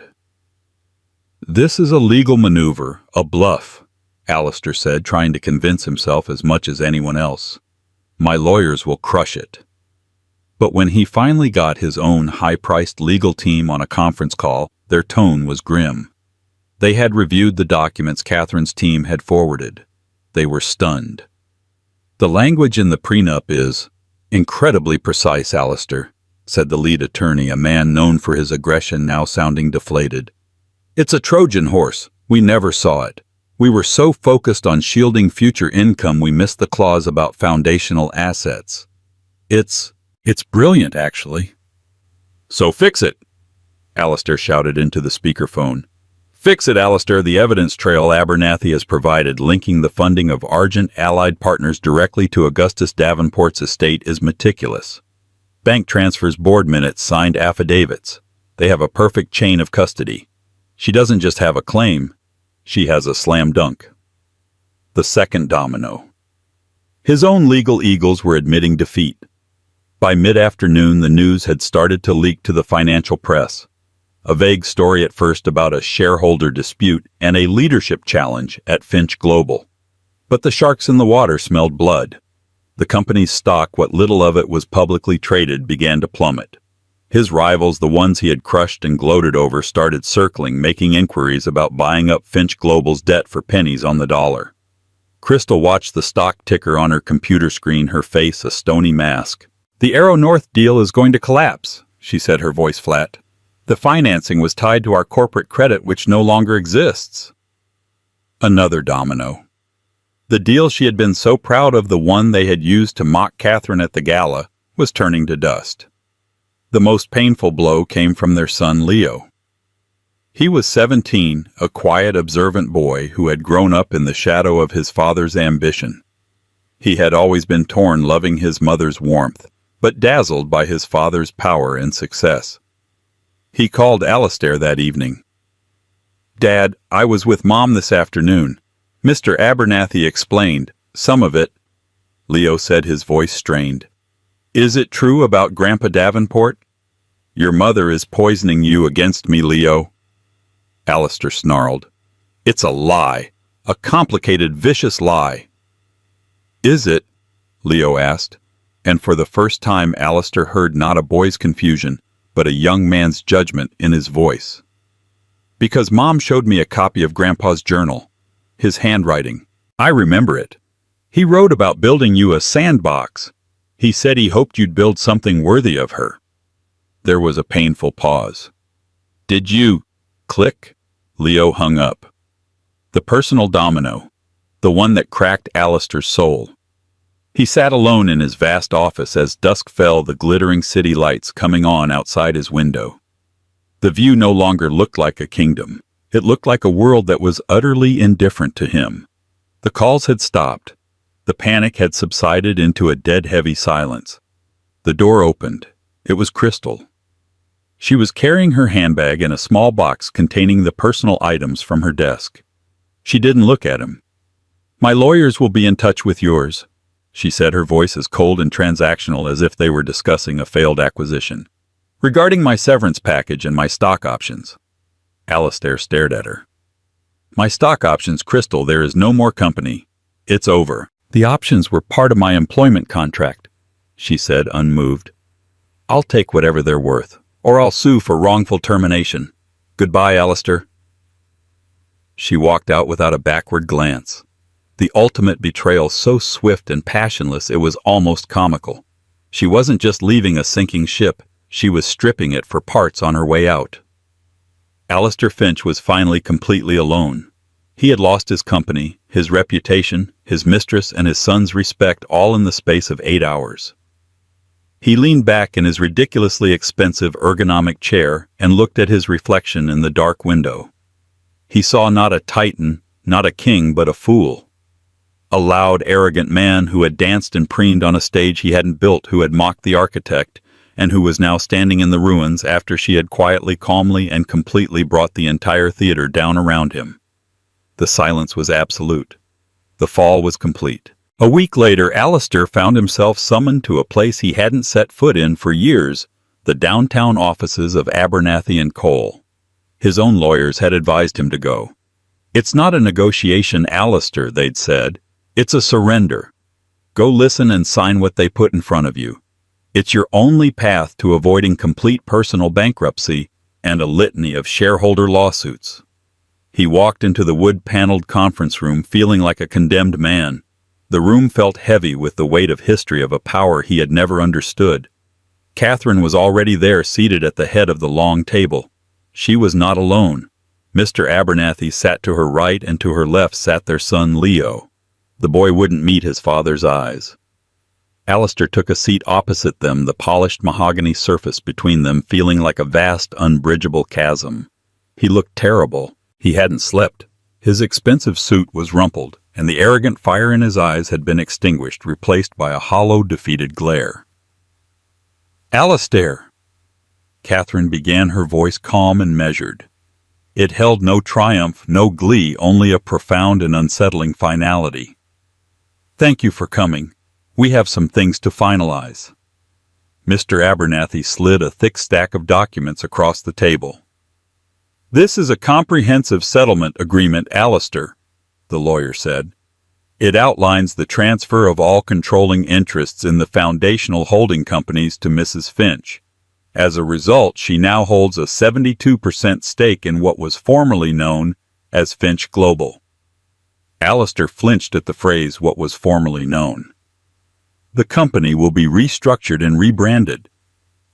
"This is a legal maneuver, a bluff," Alistair said, trying to convince himself as much as anyone else. "My lawyers will crush it." But when he finally got his own high-priced legal team on a conference call, their tone was grim. They had reviewed the documents Catherine's team had forwarded. They were stunned. "The language in the prenup is incredibly precise, Alistair," said the lead attorney, a man known for his aggression now sounding deflated. "It's a Trojan horse. We never saw it. We were so focused on shielding future income we missed the clause about foundational assets. It's brilliant, actually." "So fix it," Alistair shouted into the speakerphone. "Fix it, Alistair. The evidence trail Abernathy has provided linking the funding of Argent Allied Partners directly to Augustus Davenport's estate is meticulous. Bank transfers, board minutes, signed affidavits. They have a perfect chain of custody. She doesn't just have a claim, she has a slam dunk." The second domino. His own legal eagles were admitting defeat. By mid-afternoon, the news had started to leak to the financial press. A vague story at first about a shareholder dispute and a leadership challenge at Finch Global. But the sharks in the water smelled blood. The company's stock, what little of it was publicly traded, began to plummet. His rivals, the ones he had crushed and gloated over, started circling, making inquiries about buying up Finch Global's debt for pennies on the dollar. Crystal watched the stock ticker on her computer screen, her face a stony mask. "The Arrow North deal is going to collapse," she said, her voice flat. "The financing was tied to our corporate credit, which no longer exists." Another domino. The deal she had been so proud of, the one they had used to mock Catherine at the gala, was turning to dust. The most painful blow came from their son, Leo. He was 17, a quiet, observant boy who had grown up in the shadow of his father's ambition. He had always been torn, loving his mother's warmth, but dazzled by his father's power and success. He called Alistair that evening. "Dad, I was with Mom this afternoon. Mr. Abernathy explained some of it," Leo said, his voice strained. "Is it true about Grandpa Davenport? Your mother is poisoning you against me, Leo." Alistair snarled. It's a lie. A complicated, vicious lie. Is it? Leo asked, and for the first time Alistair heard not a boy's confusion, but a young man's judgment in his voice. Because Mom showed me a copy of Grandpa's journal. His handwriting. I remember it. He wrote about building you a sandbox. He said he hoped you'd build something worthy of her. There was a painful pause. Did you... Click? Leo hung up. The personal domino. The one that cracked Alistair's soul. He sat alone in his vast office as dusk fell, the glittering city lights coming on outside his window. The view no longer looked like a kingdom. It looked like a world that was utterly indifferent to him. The calls had stopped. The panic had subsided into a dead-heavy silence. The door opened. It was Crystal. She was carrying her handbag and a small box containing the personal items from her desk. She didn't look at him. My lawyers will be in touch with yours, she said, her voice as cold and transactional as if they were discussing a failed acquisition. Regarding my severance package and my stock options. Alistair stared at her. My stock options, Crystal, there is no more company. It's over. The options were part of my employment contract, she said, unmoved. I'll take whatever they're worth, or I'll sue for wrongful termination. Goodbye, Alistair. She walked out without a backward glance. The ultimate betrayal so swift and passionless it was almost comical. She wasn't just leaving a sinking ship, she was stripping it for parts on her way out. Alistair Finch was finally completely alone. He had lost his company, his reputation, his mistress, and his son's respect all in the space of 8 hours. He leaned back in his ridiculously expensive ergonomic chair and looked at his reflection in the dark window. He saw not a titan, not a king, but a fool. A loud, arrogant man who had danced and preened on a stage he hadn't built, who had mocked the architect, and who was now standing in the ruins after she had quietly, calmly, and completely brought the entire theater down around him. The silence was absolute. The fall was complete. A week later, Alistair found himself summoned to a place he hadn't set foot in for years, the downtown offices of Abernathy & Cole. His own lawyers had advised him to go. It's not a negotiation, Alistair, they'd said. It's a surrender. Go listen and sign what they put in front of you. It's your only path to avoiding complete personal bankruptcy and a litany of shareholder lawsuits. He walked into the wood-paneled conference room feeling like a condemned man. The room felt heavy with the weight of history of a power he had never understood. Catherine was already there, seated at the head of the long table. She was not alone. Mr. Abernathy sat to her right, and to her left sat their son Leo. The boy wouldn't meet his father's eyes. Alistair took a seat opposite them, the polished mahogany surface between them feeling like a vast, unbridgeable chasm. He looked terrible. He hadn't slept. His expensive suit was rumpled, and the arrogant fire in his eyes had been extinguished, replaced by a hollow, defeated glare. Alistair! Catherine began, her voice calm and measured. It held no triumph, no glee, only a profound and unsettling finality. Thank you for coming. We have some things to finalize. Mr. Abernathy slid a thick stack of documents across the table. This is a comprehensive settlement agreement, Alistair, the lawyer said. It outlines the transfer of all controlling interests in the foundational holding companies to Mrs. Finch. As a result, she now holds a 72% stake in what was formerly known as Finch Global. Alistair flinched at the phrase, what was formerly known. The company will be restructured and rebranded.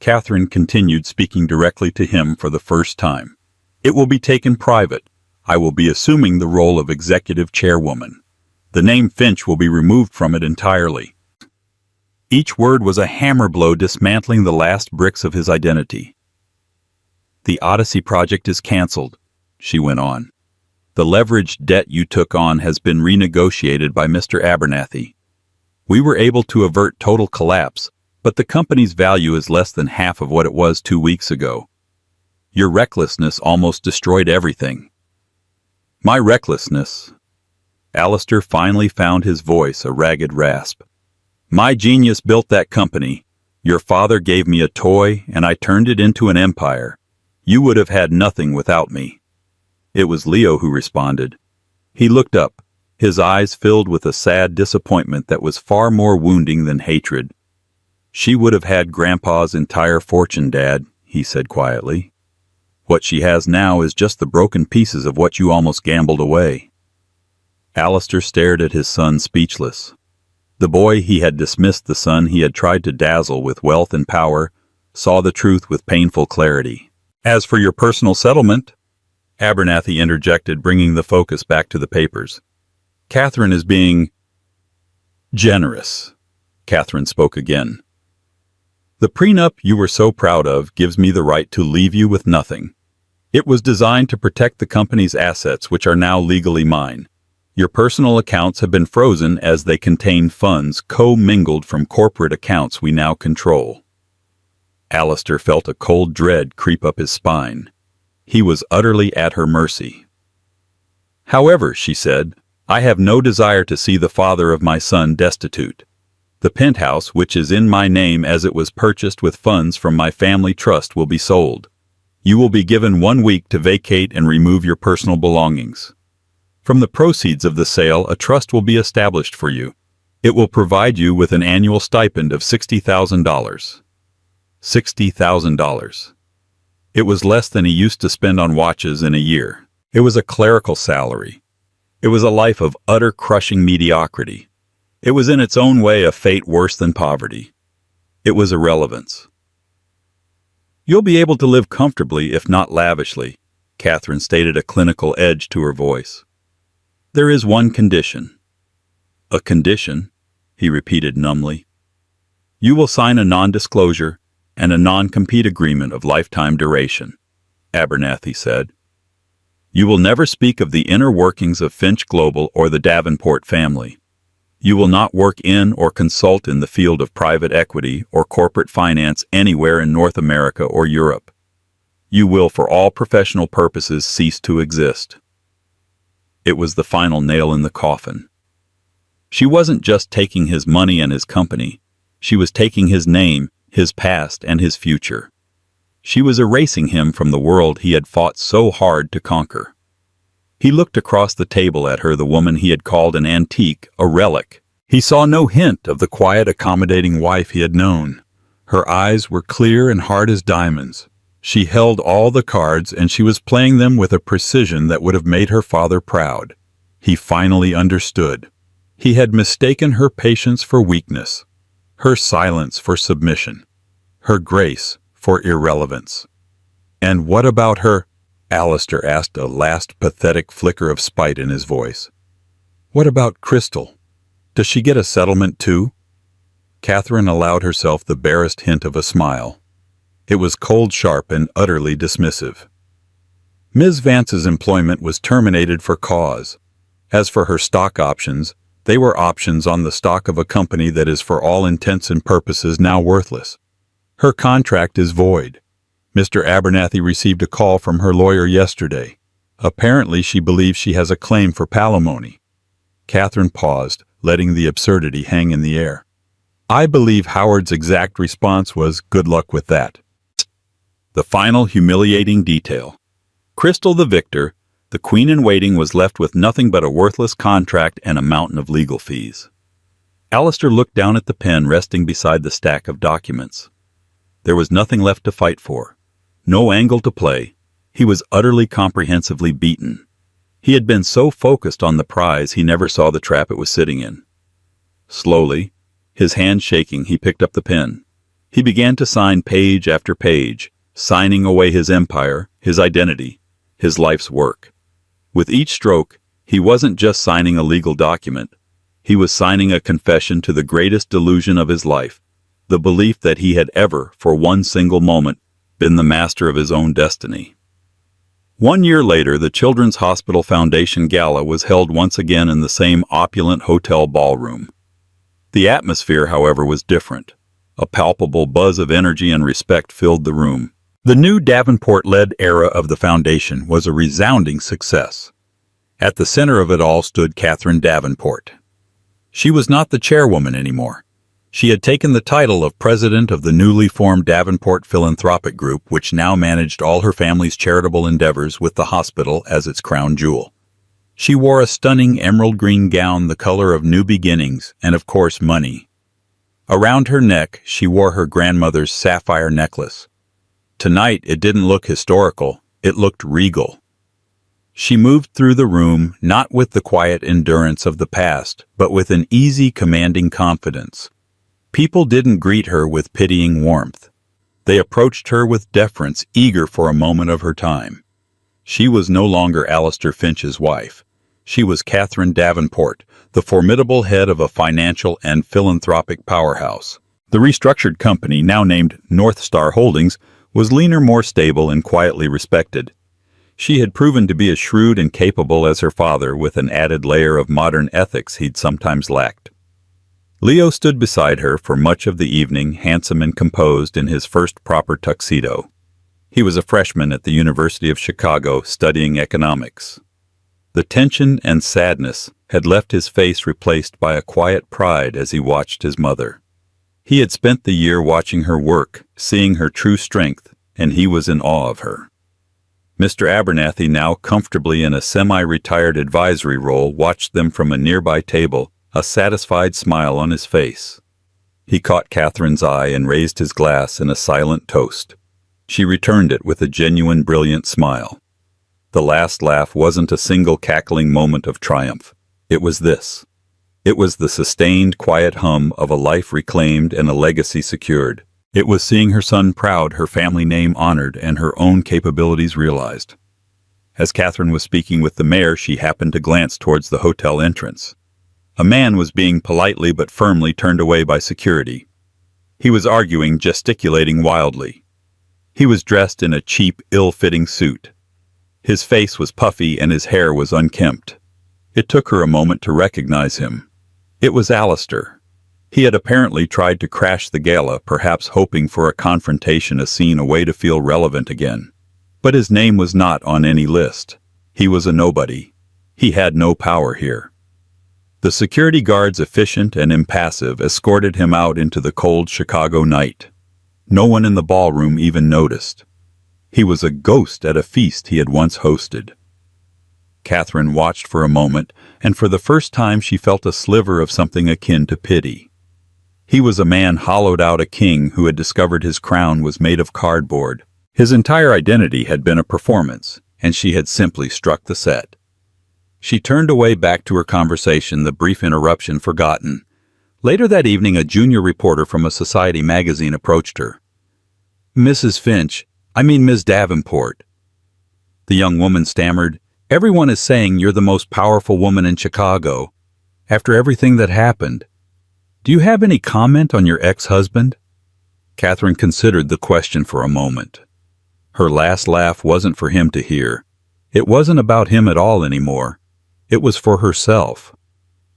Catherine continued, speaking directly to him for the first time. It will be taken private. I will be assuming the role of executive chairwoman. The name Finch will be removed from it entirely. Each word was a hammer blow dismantling the last bricks of his identity. The Odyssey project is canceled, she went on. The leveraged debt you took on has been renegotiated by Mr. Abernathy. We were able to avert total collapse, but the company's value is less than half of what it was 2 weeks ago. Your recklessness almost destroyed everything. My recklessness. Alistair finally found his voice a ragged rasp. My genius built that company. Your father gave me a toy, and I turned it into an empire. You would have had nothing without me. It was Leo who responded. He looked up, his eyes filled with a sad disappointment that was far more wounding than hatred. "She would have had Grandpa's entire fortune, Dad," he said quietly. "What she has now is just the broken pieces of what you almost gambled away." Alistair stared at his son speechless. The boy he had dismissed, the son he had tried to dazzle with wealth and power, saw the truth with painful clarity. "As for your personal settlement," Abernathy interjected, bringing the focus back to the papers, "Catherine is being generous." Catherine spoke again. "The prenup you were so proud of gives me the right to leave you with nothing. It was designed to protect the company's assets, which are now legally mine. Your personal accounts have been frozen as they contain funds co-mingled from corporate accounts we now control." Alistair felt a cold dread creep up his spine. He was utterly at her mercy. "However," she said, "I have no desire to see the father of my son destitute. The penthouse, which is in my name as it was purchased with funds from my family trust, will be sold. You will be given 1 week to vacate and remove your personal belongings. From the proceeds of the sale, a trust will be established for you. It will provide you with an annual stipend of $60,000. $60,000. It was less than he used to spend on watches in a year. It was a clerical salary. It was a life of utter crushing mediocrity. It was in its own way a fate worse than poverty. It was irrelevance. "You'll be able to live comfortably, if not lavishly," Catherine stated, a clinical edge to her voice. "There is one condition." "A condition?" he repeated numbly. "You will sign a non-disclosure and a non-compete agreement of lifetime duration," Abernathy said. "You will never speak of the inner workings of Finch Global or the Davenport family. You will not work in or consult in the field of private equity or corporate finance anywhere in North America or Europe. You will, for all professional purposes, cease to exist." It was the final nail in the coffin. She wasn't just taking his money and his company. She was taking his name, his past, and his future. She was erasing him from the world he had fought so hard to conquer. He looked across the table at her, the woman he had called an antique, a relic. He saw no hint of the quiet, accommodating wife he had known. Her eyes were clear and hard as diamonds. She held all the cards, and she was playing them with a precision that would have made her father proud. He finally understood. He had mistaken her patience for weakness, her silence for submission, her grace for irrelevance. "And what about her?" Alistair asked, a last pathetic flicker of spite in his voice. "What about Crystal? Does she get a settlement too?" Catherine allowed herself the barest hint of a smile. It was cold, sharp, and utterly dismissive. Ms. Vance's employment was terminated for cause. As for her stock options, they were options on the stock of a company that is for all intents and purposes now worthless. Her contract is void. Mr. Abernathy received a call from her lawyer yesterday. Apparently she believes she has a claim for palimony. Catherine paused, letting the absurdity hang in the air. I believe Howard's exact response was, "Good luck with that." The final humiliating detail. Crystal, the victor, the queen-in-waiting, was left with nothing but a worthless contract and a mountain of legal fees. Alistair looked down at the pen resting beside the stack of documents. There was nothing left to fight for. No angle to play. He was utterly, comprehensively beaten. He had been so focused on the prize he never saw the trap it was sitting in. Slowly, his hand shaking, he picked up the pen. He began to sign page after page, signing away his empire, his identity, his life's work. With each stroke, he wasn't just signing a legal document. He was signing a confession to the greatest delusion of his life, the belief that he had ever, for one single moment, been the master of his own destiny. 1 year later, the Children's Hospital Foundation Gala was held once again in the same opulent hotel ballroom. The atmosphere, however, was different. A palpable buzz of energy and respect filled the room. The new Davenport-led era of the foundation was a resounding success. At the center of it all stood Catherine Davenport. She was not the chairwoman anymore. She had taken the title of president of the newly formed Davenport Philanthropic Group, which now managed all her family's charitable endeavors with the hospital as its crown jewel. She wore a stunning emerald green gown the color of new beginnings and, of course, money. Around her neck, she wore her grandmother's sapphire necklace. Tonight, it didn't look historical, it looked regal. She moved through the room not with the quiet endurance of the past, but with an easy, commanding confidence. People didn't greet her with pitying warmth. They approached her with deference, eager for a moment of her time. She was no longer Alistair Finch's wife. She was Catherine Davenport, the formidable head of a financial and philanthropic powerhouse. The restructured company, now named North Star Holdings, was leaner, more stable, and quietly respected. She had proven to be as shrewd and capable as her father, with an added layer of modern ethics he'd sometimes lacked. Leo stood beside her for much of the evening, handsome and composed in his first proper tuxedo. He was a freshman at the University of Chicago studying economics. The tension and sadness had left his face replaced by a quiet pride as he watched his mother. He had spent the year watching her work, seeing her true strength, and he was in awe of her. Mr. Abernathy, now comfortably in a semi-retired advisory role, watched them from a nearby table, a satisfied smile on his face. He caught Catherine's eye and raised his glass in a silent toast. She returned it with a genuine, brilliant smile. The last laugh wasn't a single cackling moment of triumph. It was this. It was the sustained, quiet hum of a life reclaimed and a legacy secured. It was seeing her son proud, her family name honored, and her own capabilities realized. As Catherine was speaking with the mayor, she happened to glance towards the hotel entrance. A man was being politely but firmly turned away by security. He was arguing, gesticulating wildly. He was dressed in a cheap, ill-fitting suit. His face was puffy and his hair was unkempt. It took her a moment to recognize him. It was Alistair. He had apparently tried to crash the gala, perhaps hoping for a confrontation, a scene, a way to feel relevant again. But his name was not on any list. He was a nobody. He had no power here. The security guards, efficient and impassive, escorted him out into the cold Chicago night. No one in the ballroom even noticed. He was a ghost at a feast he had once hosted. Catherine watched for a moment, and for the first time she felt a sliver of something akin to pity. He was a man hollowed out, a king who had discovered his crown was made of cardboard. His entire identity had been a performance, and she had simply struck the set. She turned away back to her conversation, the brief interruption forgotten. Later that evening, a junior reporter from a society magazine approached her. "Mrs. Finch, I mean Ms. Davenport." The young woman stammered, "Everyone is saying you're the most powerful woman in Chicago. After everything that happened. Do you have any comment on your ex-husband?" Catherine considered the question for a moment. Her last laugh wasn't for him to hear. It wasn't about him at all anymore. It was for herself.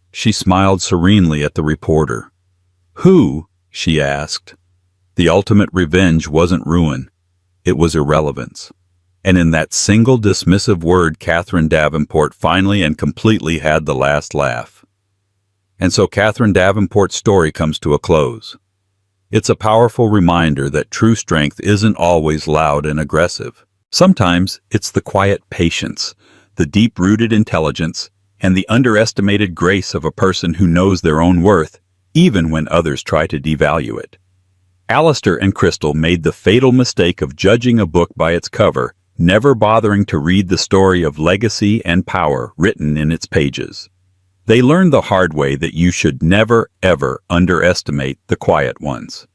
She smiled serenely at the reporter. "Who?" she asked. The ultimate revenge wasn't ruin. It was irrelevance. And in that single dismissive word, Catherine Davenport finally and completely had the last laugh. And so Catherine Davenport's story comes to a close. It's a powerful reminder that true strength isn't always loud and aggressive. Sometimes it's the quiet patience, the deep-rooted intelligence, and the underestimated grace of a person who knows their own worth, even when others try to devalue it. Alistair and Crystal made the fatal mistake of judging a book by its cover, never bothering to read the story of legacy and power written in its pages. They learned the hard way that you should never, ever underestimate the quiet ones.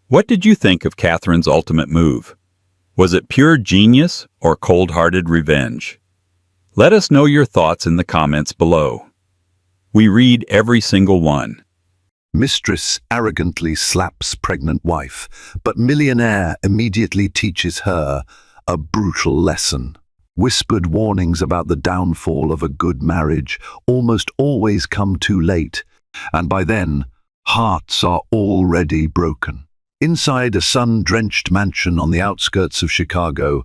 What did you think of Catherine's ultimate move? Was it pure genius or cold-hearted revenge? Let us know your thoughts in the comments below. We read every single one. Mistress arrogantly slaps pregnant wife, but millionaire immediately teaches her a brutal lesson. Whispered warnings about the downfall of a good marriage almost always come too late, and by then, hearts are already broken. Inside a sun-drenched mansion on the outskirts of Chicago,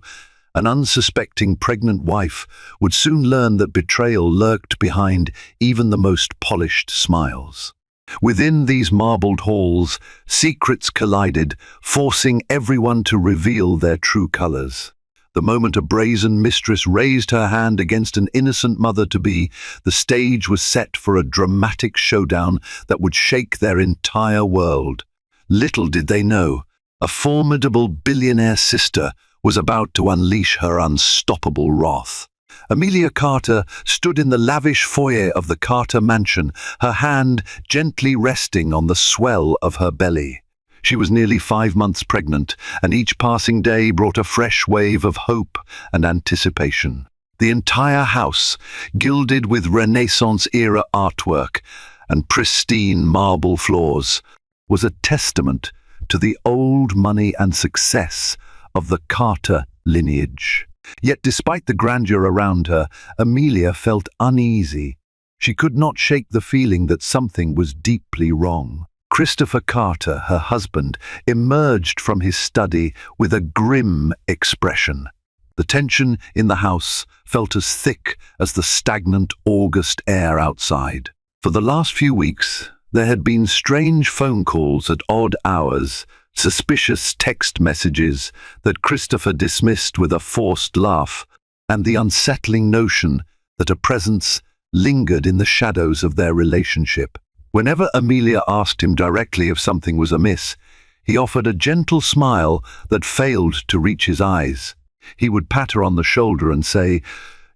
an unsuspecting pregnant wife would soon learn that betrayal lurked behind even the most polished smiles. Within these marbled halls, secrets collided, forcing everyone to reveal their true colors. The moment a brazen mistress raised her hand against an innocent mother-to-be, the stage was set for a dramatic showdown that would shake their entire world. Little did they know, a formidable billionaire sister was about to unleash her unstoppable wrath. Amelia Carter stood in the lavish foyer of the Carter mansion, her hand gently resting on the swell of her belly. She was nearly 5 months pregnant, and each passing day brought a fresh wave of hope and anticipation. The entire house, gilded with Renaissance-era artwork and pristine marble floors, was a testament to the old money and success of the Carter lineage. Yet despite the grandeur around her, Amelia felt uneasy. She could not shake the feeling that something was deeply wrong. Christopher Carter, her husband, emerged from his study with a grim expression. The tension in the house felt as thick as the stagnant August air outside. For the last few weeks, there had been strange phone calls at odd hours, suspicious text messages that Christopher dismissed with a forced laugh, and the unsettling notion that a presence lingered in the shadows of their relationship. Whenever Amelia asked him directly if something was amiss, he offered a gentle smile that failed to reach his eyes. He would pat her on the shoulder and say,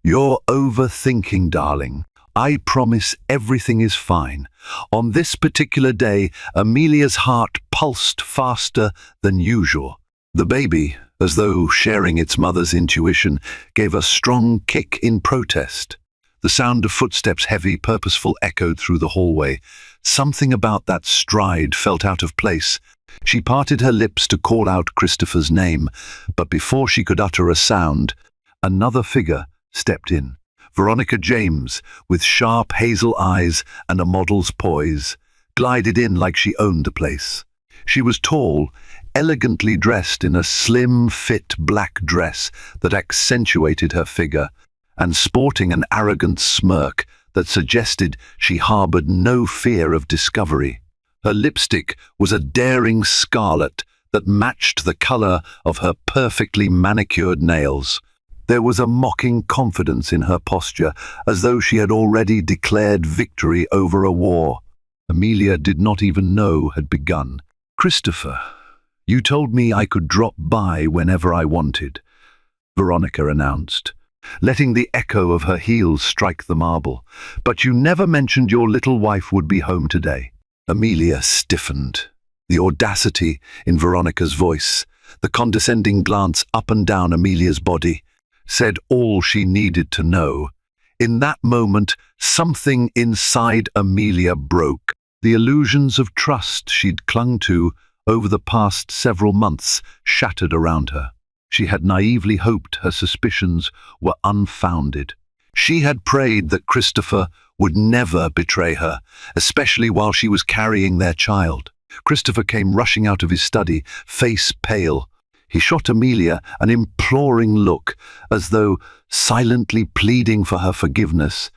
"You're overthinking, darling. I promise everything is fine." On this particular day, Amelia's heart pulsed faster than usual. The baby, as though sharing its mother's intuition, gave a strong kick in protest. The sound of footsteps, heavy, purposeful, echoed through the hallway. Something about that stride felt out of place. She parted her lips to call out Christopher's name, but before she could utter a sound, another figure stepped in. Veronica James, with sharp hazel eyes and a model's poise, glided in like she owned the place. She was tall, elegantly dressed in a slim-fit black dress that accentuated her figure, and sporting an arrogant smirk that suggested she harbored no fear of discovery. Her lipstick was a daring scarlet that matched the color of her perfectly manicured nails. There was a mocking confidence in her posture, as though she had already declared victory over a war Amelia did not even know had begun. "Christopher, you told me I could drop by whenever I wanted," Veronica announced, letting the echo of her heels strike the marble. "But you never mentioned your little wife would be home today." Amelia stiffened. The audacity in Veronica's voice, the condescending glance up and down Amelia's body, said all she needed to know. In that moment, something inside Amelia broke. The illusions of trust she'd clung to over the past several months shattered around her. She had naively hoped her suspicions were unfounded. She had prayed that Christopher would never betray her, especially while she was carrying their child. Christopher came rushing out of his study, face pale. He shot Amelia an imploring look, as though silently pleading for her forgiveness,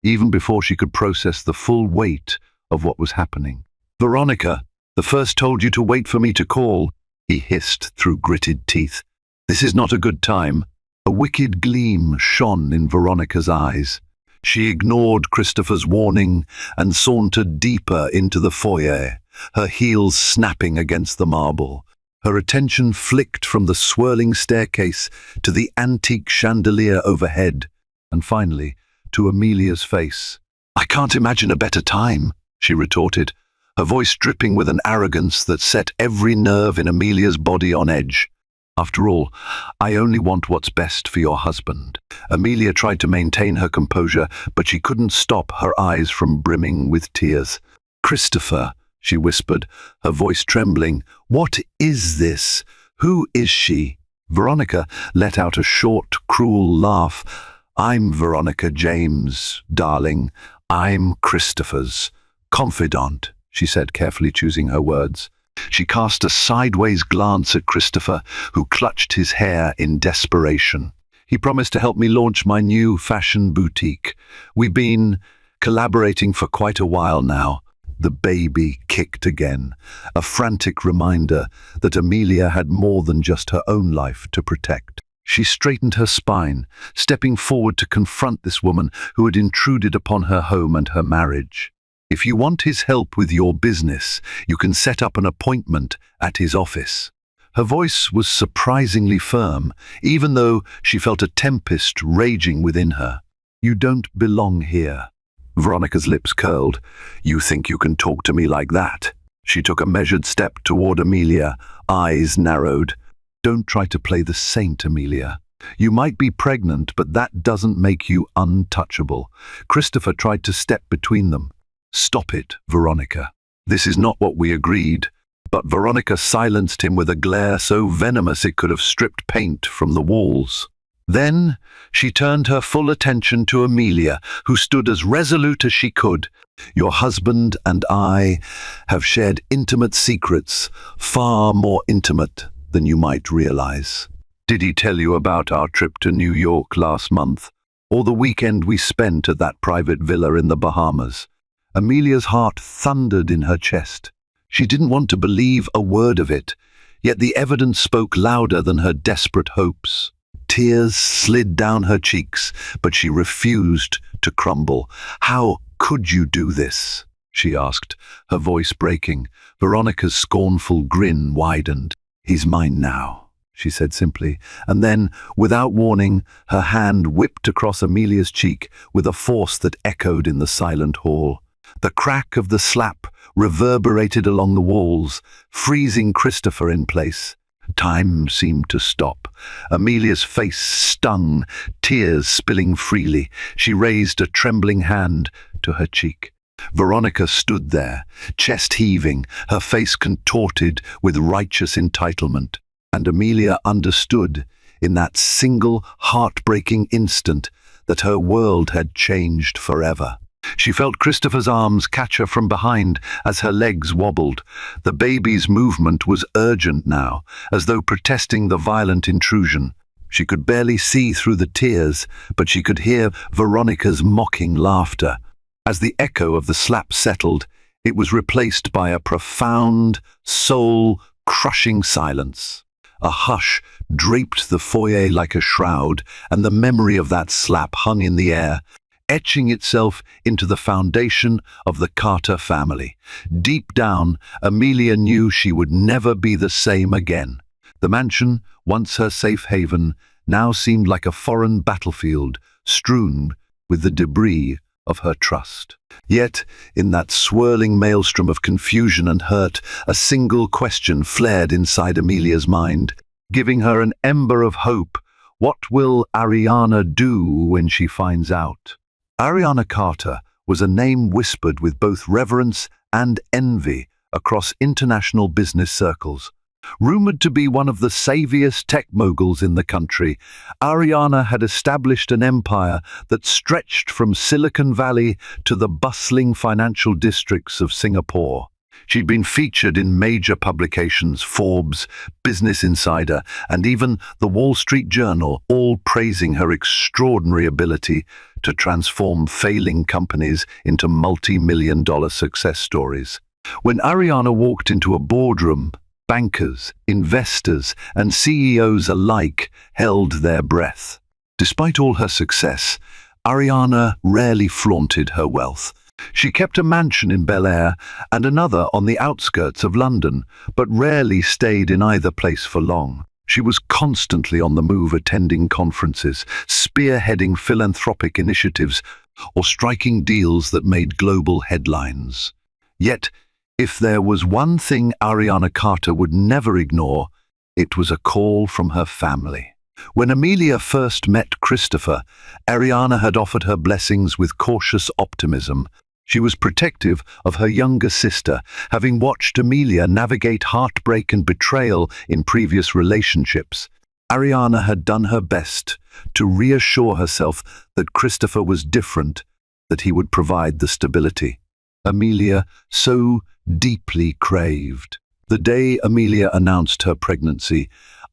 even before she could process the full weight of what was happening. "Veronica, the first told you to wait for me to call," he hissed through gritted teeth. "This is not a good time." A wicked gleam shone in Veronica's eyes. She ignored Christopher's warning and sauntered deeper into the foyer, her heels snapping against the marble. Her attention flicked from the swirling staircase to the antique chandelier overhead, and finally to Amelia's face. "I can't imagine a better time," she retorted, her voice dripping with an arrogance that set every nerve in Amelia's body on edge. "After all, I only want what's best for your husband." Amelia tried to maintain her composure, but she couldn't stop her eyes from brimming with tears. "Christopher," she whispered, her voice trembling, "what is this? Who is she?" Veronica let out a short, cruel laugh. "I'm Veronica James, darling. I'm Christopher's confidant," she said, carefully choosing her words. She cast a sideways glance at Christopher, who clutched his hair in desperation. "He promised to help me launch my new fashion boutique. We've been collaborating for quite a while now. The baby kicked again, a frantic reminder that Amelia had more than just her own life to protect. She straightened her spine, stepping forward to confront this woman who had intruded upon her home and her marriage. If you want his help with your business, you can set up an appointment at his office. Her voice was surprisingly firm, even though she felt a tempest raging within her. You don't belong here. Veronica's lips curled. You think you can talk to me like that? She took a measured step toward Amelia, eyes narrowed. Don't try to play the saint, Amelia. You might be pregnant, but that doesn't make you untouchable. Christopher tried to step between them. Stop it, Veronica. This is not what we agreed. But Veronica silenced him with a glare so venomous it could have stripped paint from the walls. Then she turned her full attention to Amelia, who stood as resolute as she could. Your husband and I have shared intimate secrets, far more intimate than you might realize. Did he tell you about our trip to New York last month, or the weekend we spent at that private villa in the Bahamas? Amelia's heart thundered in her chest. She didn't want to believe a word of it, yet the evidence spoke louder than her desperate hopes. Tears slid down her cheeks, but she refused to crumble. How could you do this? She asked, her voice breaking. Veronica's scornful grin widened. He's mine now, she said simply, and then, without warning, her hand whipped across Amelia's cheek with a force that echoed in the silent hall. The crack of the slap reverberated along the walls, freezing Christopher in place. Time seemed to stop. Amelia's face stung, tears spilling freely. She raised a trembling hand to her cheek. Veronica stood there, chest heaving, her face contorted with righteous entitlement. And Amelia understood, in that single heartbreaking instant, that her world had changed forever. She felt Christopher's arms catch her from behind as her legs wobbled. The baby's movement was urgent now, as though protesting the violent intrusion. She could barely see through the tears, but she could hear Veronica's mocking laughter. As the echo of the slap settled, it was replaced by a profound, soul-crushing silence. A hush draped the foyer like a shroud, and the memory of that slap hung in the air, etching itself into the foundation of the Carter family. Deep down, Amelia knew she would never be the same again. The mansion, once her safe haven, now seemed like a foreign battlefield, strewn with the debris of her trust. Yet, in that swirling maelstrom of confusion and hurt, a single question flared inside Amelia's mind, giving her an ember of hope. What will Ariana do when she finds out? Ariana Carter was a name whispered with both reverence and envy across international business circles. Rumored to be one of the savviest tech moguls in the country, Ariana had established an empire that stretched from Silicon Valley to the bustling financial districts of Singapore. She'd been featured in major publications, Forbes, Business Insider, and even the Wall Street Journal, all praising her extraordinary ability to transform failing companies into multi-million-dollar success stories. When Ariana walked into a boardroom, bankers, investors, and CEOs alike held their breath. Despite all her success, Ariana rarely flaunted her wealth. She kept a mansion in Bel Air and another on the outskirts of London, but rarely stayed in either place for long. She was constantly on the move, attending conferences, spearheading philanthropic initiatives, or striking deals that made global headlines. Yet, if there was one thing Ariana Carter would never ignore, it was a call from her family. When Amelia first met Christopher, Ariana had offered her blessings with cautious optimism. She was protective of her younger sister, having watched Amelia navigate heartbreak and betrayal in previous relationships. Ariana had done her best to reassure herself that Christopher was different, that he would provide the stability Amelia so deeply craved. The day Amelia announced her pregnancy,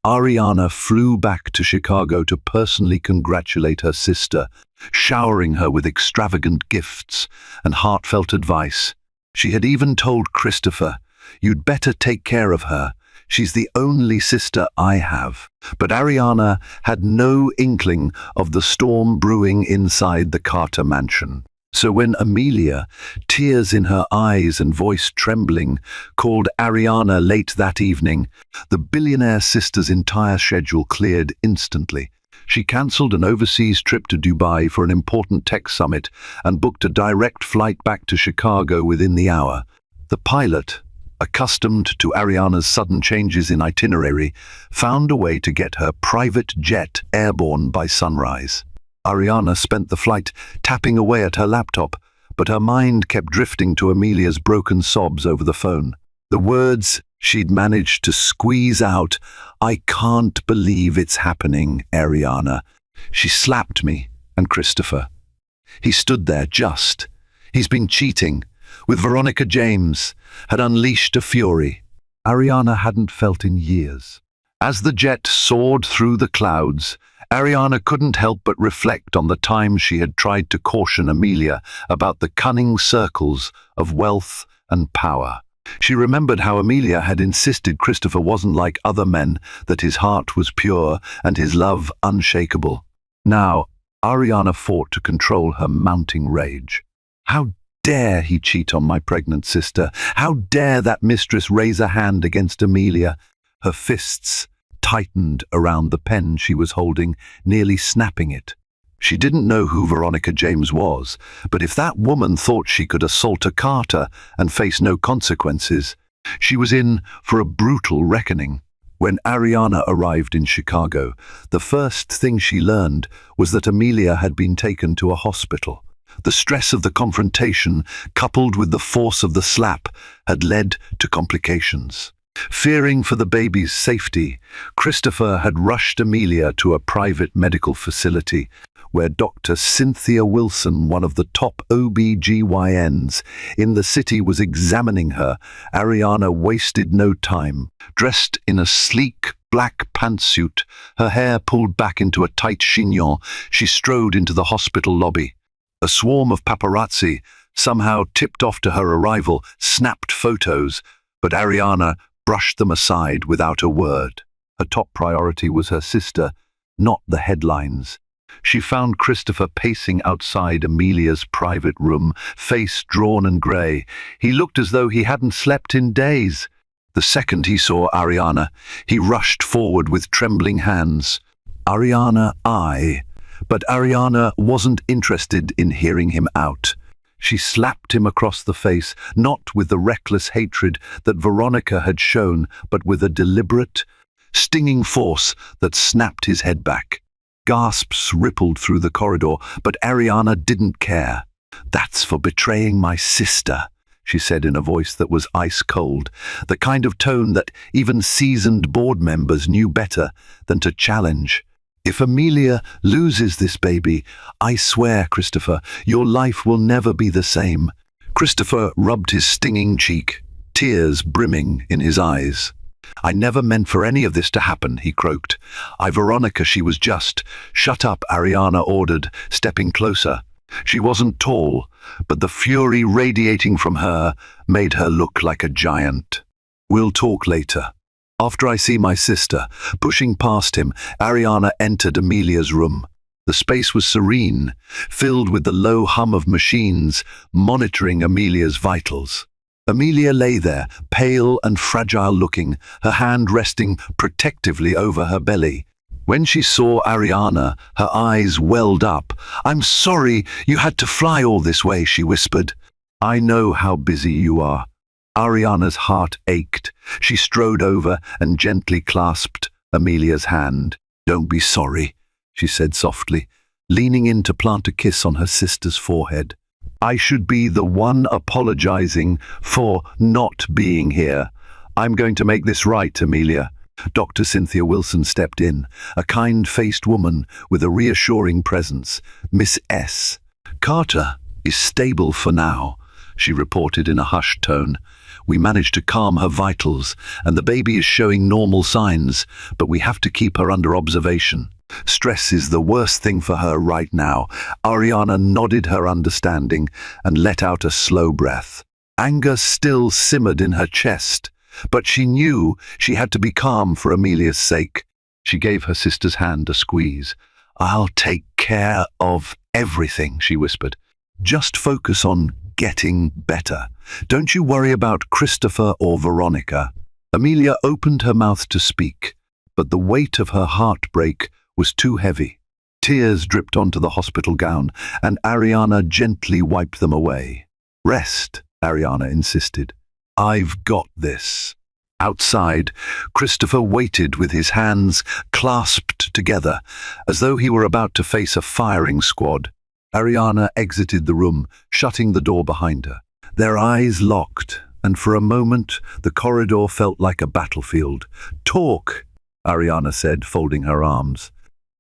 Ariana flew back to Chicago to personally congratulate her sister, showering her with extravagant gifts and heartfelt advice. She had even told Christopher, "You'd better take care of her. She's the only sister I have." But Ariana had no inkling of the storm brewing inside the Carter mansion. So when Amelia, tears in her eyes and voice trembling, called Ariana late that evening, the billionaire sister's entire schedule cleared instantly. She cancelled an overseas trip to Dubai for an important tech summit and booked a direct flight back to Chicago within the hour. The pilot, accustomed to Ariana's sudden changes in itinerary, found a way to get her private jet airborne by sunrise. Ariana spent the flight tapping away at her laptop, but her mind kept drifting to Amelia's broken sobs over the phone. The words she'd managed to squeeze out, "I can't believe it's happening, Ariana. She slapped me and Christopher. He stood there just. He's been cheating with Veronica James, had unleashed a fury Ariana hadn't felt in years. As the jet soared through the clouds, Ariana couldn't help but reflect on the time she had tried to caution Amelia about the cunning circles of wealth and power. She remembered how Amelia had insisted Christopher wasn't like other men, that his heart was pure and his love unshakable. Now, Ariana fought to control her mounting rage. How dare he cheat on my pregnant sister? How dare that mistress raise a hand against Amelia? Her fists tightened around the pen she was holding, nearly snapping it. She didn't know who Veronica James was, but if that woman thought she could assault a Carter and face no consequences, she was in for a brutal reckoning. When Ariana arrived in Chicago, the first thing she learned was that Amelia had been taken to a hospital. The stress of the confrontation, coupled with the force of the slap, had led to complications. Fearing for the baby's safety, Christopher had rushed Amelia to a private medical facility where Dr. Cynthia Wilson, one of the top OB-GYNs in the city, was examining her. Ariana wasted no time. Dressed in a sleek black pantsuit, her hair pulled back into a tight chignon, she strode into the hospital lobby. A swarm of paparazzi, somehow tipped off to her arrival, snapped photos, but Ariana brushed them aside without a word. Her top priority was her sister, not the headlines. She found Christopher pacing outside Amelia's private room, face drawn and grey. He looked as though he hadn't slept in days. The second he saw Ariana, he rushed forward with trembling hands. "Ariana, But Ariana wasn't interested in hearing him out. She slapped him across the face, not with the reckless hatred that Veronica had shown, but with a deliberate, stinging force that snapped his head back. Gasps rippled through the corridor, but Ariana didn't care. "That's for betraying my sister," she said in a voice that was ice cold, the kind of tone that even seasoned board members knew better than to challenge. "If Amelia loses this baby, I swear, Christopher, your life will never be the same." Christopher rubbed his stinging cheek, tears brimming in his eyes. "I never meant for any of this to happen," he croaked. Veronica, she was just..." "Shut up," Ariana ordered, stepping closer. She wasn't tall, but the fury radiating from her made her look like a giant. "We'll talk later. After I see my sister." Pushing past him, Ariana entered Amelia's room. The space was serene, filled with the low hum of machines monitoring Amelia's vitals. Amelia lay there, pale and fragile-looking, her hand resting protectively over her belly. When she saw Ariana, her eyes welled up. "I'm sorry you had to fly all this way," she whispered. "I know how busy you are." Ariana's heart ached. She strode over and gently clasped Amelia's hand. "Don't be sorry," she said softly, leaning in to plant a kiss on her sister's forehead. "I should be the one apologizing for not being here. I'm going to make this right, Amelia." Dr. Cynthia Wilson stepped in, a kind-faced woman with a reassuring presence. "Miss S. Carter is stable for now," she reported in a hushed tone. "We managed to calm her vitals, and the baby is showing normal signs, but we have to keep her under observation. Stress is the worst thing for her right now." Ariana nodded her understanding and let out a slow breath. Anger still simmered in her chest, but she knew she had to be calm for Amelia's sake. She gave her sister's hand a squeeze. "I'll take care of everything," she whispered. "Just focus on getting better. Don't you worry about Christopher or Veronica." Amelia opened her mouth to speak, but the weight of her heartbreak was too heavy. Tears dripped onto the hospital gown, and Ariana gently wiped them away. "Rest," Ariana insisted. "I've got this." Outside, Christopher waited with his hands clasped together, as though he were about to face a firing squad. Ariana exited the room, shutting the door behind her. Their eyes locked, and for a moment the corridor felt like a battlefield. "Talk," Ariana said, folding her arms.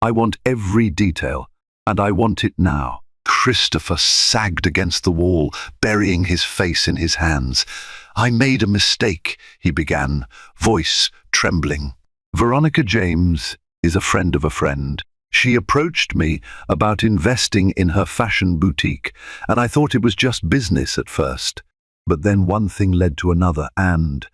"I want every detail, and I want it now." Christopher sagged against the wall, burying his face in his hands. "I made a mistake," he began, voice trembling. "Veronica James is a friend of a friend. She approached me about investing in her fashion boutique, and I thought it was just business at first. But then one thing led to another, and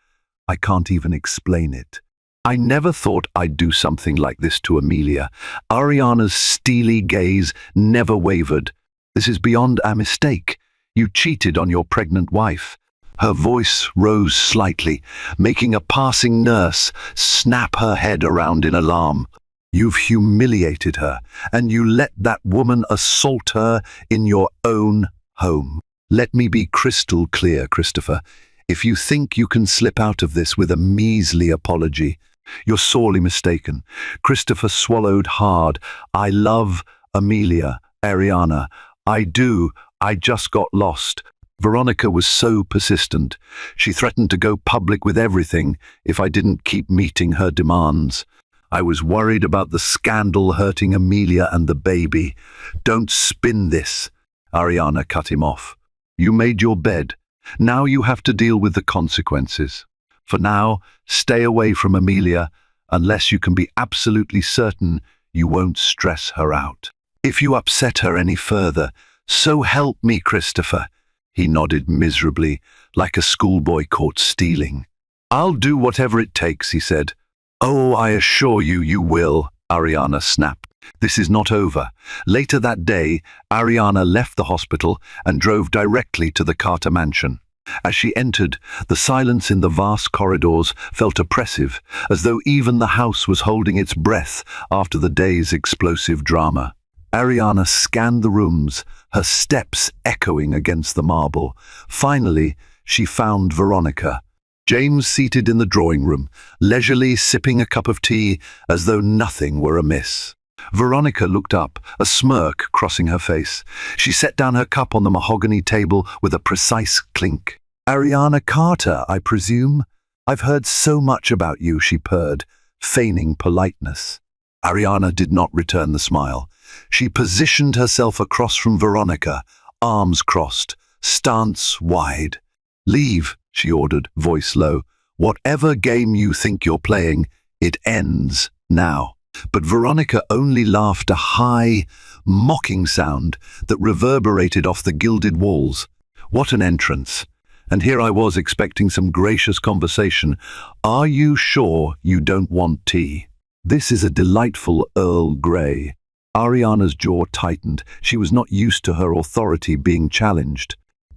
I can't even explain it. I never thought I'd do something like this to Amelia." Ariana's steely gaze never wavered. "This is beyond a mistake. You cheated on your pregnant wife." Her voice rose slightly, making a passing nurse snap her head around in alarm. "You've humiliated her, and you let that woman assault her in your own home. Let me be crystal clear, Christopher. If you think you can slip out of this with a measly apology, you're sorely mistaken." Christopher swallowed hard. "I love Amelia, Ariana. I do. I just got lost." Veronica was so persistent. She threatened to go public with everything if I didn't keep meeting her demands. I was worried about the scandal hurting Amelia and the baby. "Don't spin this," Ariana cut him off. "You made your bed. Now you have to deal with the consequences. For now, stay away from Amelia unless you can be absolutely certain you won't stress her out. If you upset her any further, so help me, Christopher." He nodded miserably, like a schoolboy caught stealing. "I'll do whatever it takes," he said. "Oh, I assure you, you will," Ariana snapped. This is not over. Later that day, Ariana left the hospital and drove directly to the Carter mansion. As she entered, the silence in the vast corridors felt oppressive, as though even the house was holding its breath after the day's explosive drama. Ariana scanned the rooms, her steps echoing against the marble. Finally, she found Veronica. James seated in the drawing room, leisurely sipping a cup of tea as though nothing were amiss. Veronica looked up, a smirk crossing her face. She set down her cup on the mahogany table with a precise clink. "Ariana Carter, I presume? I've heard so much about you," she purred, feigning politeness. Ariana did not return the smile. She positioned herself across from Veronica, arms crossed, stance wide. "Leave," she ordered, voice low. "Whatever game you think you're playing, it ends now." But Veronica only laughed a high, mocking sound that reverberated off the gilded walls. What an entrance! And here I was expecting some gracious conversation. "Are you sure you don't want tea? This is a delightful Earl Grey." Ariana's jaw tightened. She was not used to her authority being challenged.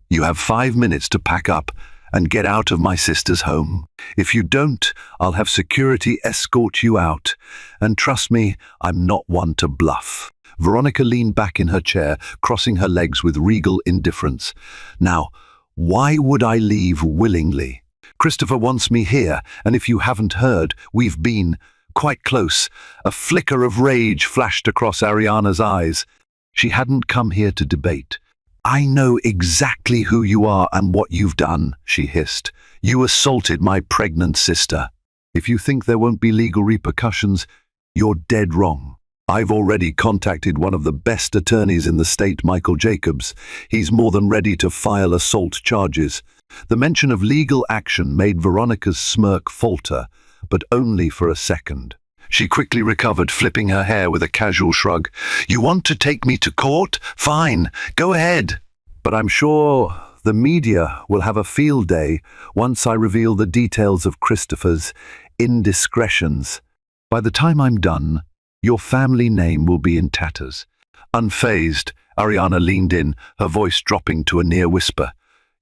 "You have 5 minutes to pack up and get out of my sister's home. If you don't, I'll have security escort you out. And trust me, I'm not one to bluff." Veronica leaned back in her chair, crossing her legs with regal indifference. "Now, why would I leave willingly? Christopher wants me here, and if you haven't heard, we've been quite close." A flicker of rage flashed across Ariana's eyes. She hadn't come here to debate. "I know exactly who you are and what you've done," she hissed. "You assaulted my pregnant sister. If you think there won't be legal repercussions, you're dead wrong. I've already contacted one of the best attorneys in the state, Michael Jacobs. He's more than ready to file assault charges." The mention of legal action made Veronica's smirk falter, but only for a second. She quickly recovered, flipping her hair with a casual shrug. "You want to take me to court? Fine, go ahead. But I'm sure The media will have a field day once I reveal the details of Christopher's indiscretions. By the time I'm done, your family name will be in tatters." Unfazed, Ariana leaned in, her voice dropping to a near whisper.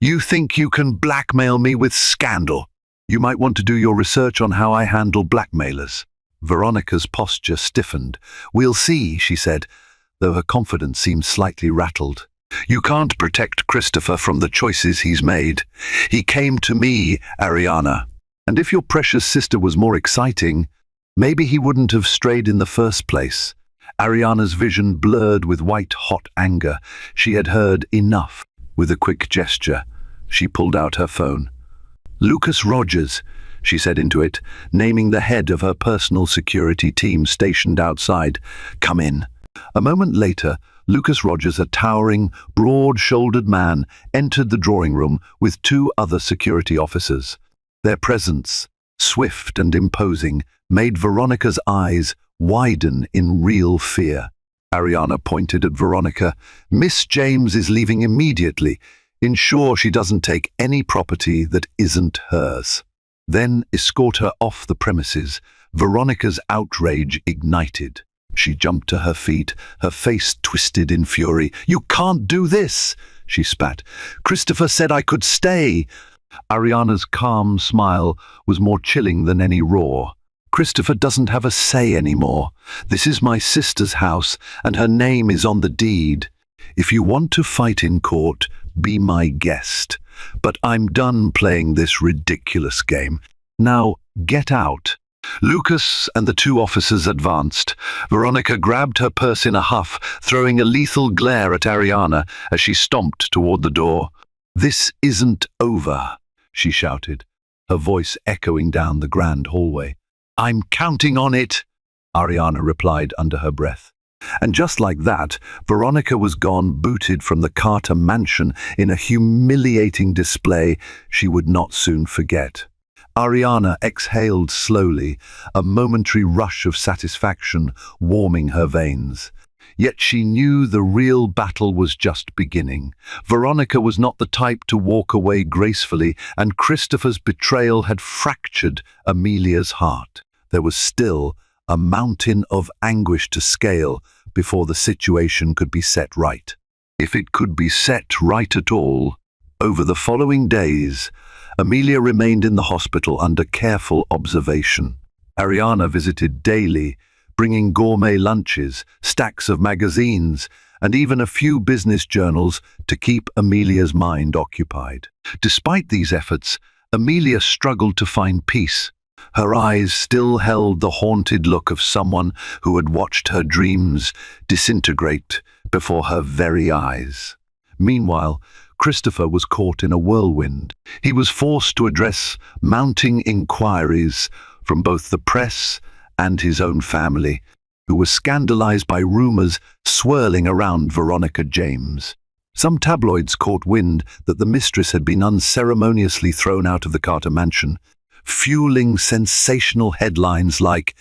"You think you can blackmail me with scandal? You might want to do your research on how I handle blackmailers." Veronica's posture stiffened. "We'll see," she said, though her confidence seemed slightly rattled. "You can't protect Christopher from the choices he's made. He came to me, Ariana. And if your precious sister was more exciting, maybe he wouldn't have strayed in the first place." Ariana's vision blurred with white-hot anger. She had heard enough. With a quick gesture, she pulled out her phone. "Lucas Rogers," she said into it, naming the head of her personal security team stationed outside. "Come in." A moment later, Lucas Rogers, a towering, broad-shouldered man, entered the drawing room with two other security officers. Their presence, swift and imposing, made Veronica's eyes widen in real fear. Ariana pointed at Veronica. "Miss James is leaving immediately. Ensure she doesn't take any property that isn't hers. Then escort her off the premises." Veronica's outrage ignited. She jumped to her feet, her face twisted in fury. "You can't do this," she spat. "Christopher said I could stay." Ariana's calm smile was more chilling than any roar. "Christopher doesn't have a say anymore. This is my sister's house, and her name is on the deed. If you want to fight in court, be my guest. But I'm done playing this ridiculous game. Now, get out." Lucas and the two officers advanced. Veronica grabbed her purse in a huff, throwing a lethal glare at Ariana as she stomped toward the door. "This isn't over," she shouted, her voice echoing down the grand hallway. "I'm counting on it," Ariana replied under her breath. And just like that, Veronica was gone, booted from the Carter mansion in a humiliating display she would not soon forget. Ariana exhaled slowly, a momentary rush of satisfaction warming her veins. Yet she knew the real battle was just beginning. Veronica was not the type to walk away gracefully, and Christopher's betrayal had fractured Amelia's heart. There was still a mountain of anguish to scale before the situation could be set right. If it could be set right at all. Over the following days, Amelia remained in the hospital under careful observation. Ariana visited daily, bringing gourmet lunches, stacks of magazines, and even a few business journals to keep Amelia's mind occupied. Despite these efforts, Amelia struggled to find peace. Her eyes still held the haunted look of someone who had watched her dreams disintegrate before her very eyes. Meanwhile, Christopher was caught in a whirlwind. He was forced to address mounting inquiries from both the press and his own family, who were scandalized by rumors swirling around Veronica James. Some tabloids caught wind that the mistress had been unceremoniously thrown out of the Carter mansion, fueling sensational headlines like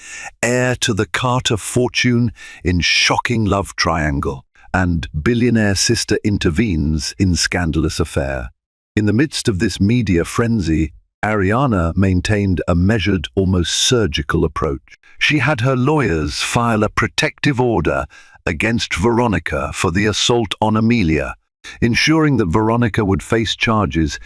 "Heir to the Carter fortune in shocking love triangle" and "Billionaire sister intervenes in scandalous affair." In the midst of this media frenzy, Ariana maintained a measured, almost surgical approach. She had her lawyers file a protective order against Veronica for the assault on Amelia, ensuring that Veronica would face charges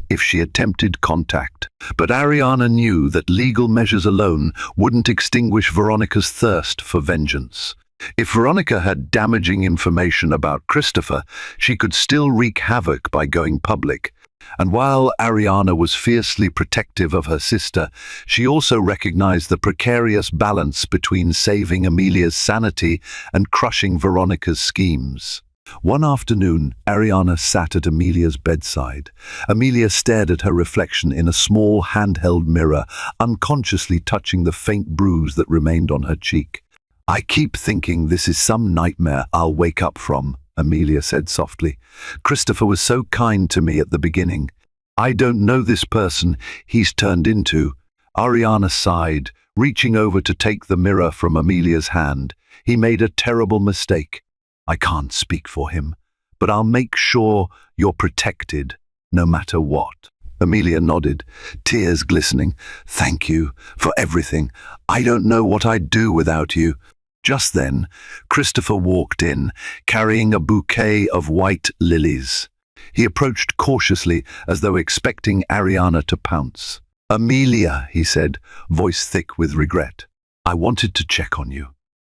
if she attempted contact. But Ariana knew that legal measures alone wouldn't extinguish Veronica's thirst for vengeance. If Veronica had damaging information about Christopher, she could still wreak havoc by going public. And while Ariana was fiercely protective of her sister, she also recognized the precarious balance between saving Amelia's sanity and crushing Veronica's schemes. One afternoon, Ariana sat at Amelia's bedside. Amelia stared at her reflection in a small handheld mirror, unconsciously touching the faint bruise that remained on her cheek. "I keep thinking this is some nightmare I'll wake up from," Amelia said softly. "Christopher was so kind to me at the beginning. I don't know this person he's turned into." Ariana sighed, reaching over to take the mirror from Amelia's hand. "He made a terrible mistake. I can't speak for him, but I'll make sure you're protected." no matter what. Amelia nodded, tears glistening. "Thank you for everything. I don't know what I'd do without you." Just then, Christopher walked in, carrying a bouquet of white lilies. He approached cautiously, as though expecting Ariana to pounce. "Amelia," he said, voice thick with regret. "I wanted to check on you."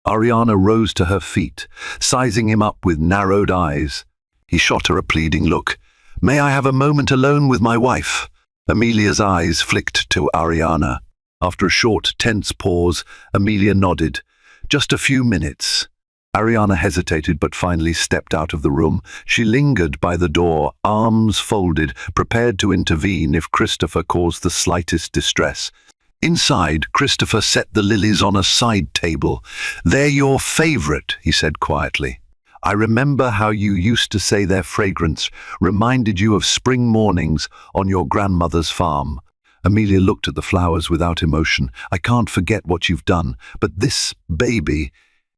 Ariana rose to her feet, sizing him up with narrowed eyes. He shot her a pleading look. "May I have a moment alone with my wife?" Amelia's eyes flicked to Ariana. After a short, tense pause, Amelia nodded. "Just a few minutes." Ariana hesitated but finally stepped out of the room. She lingered by the door, arms folded, prepared to intervene if Christopher caused the slightest distress. Inside, Christopher set the lilies on a side table. "They're your favorite," he said quietly. "I remember how you used to say their fragrance reminded you of spring mornings on your grandmother's farm." Amelia looked at the flowers without emotion. "I can't forget what you've done, but this baby,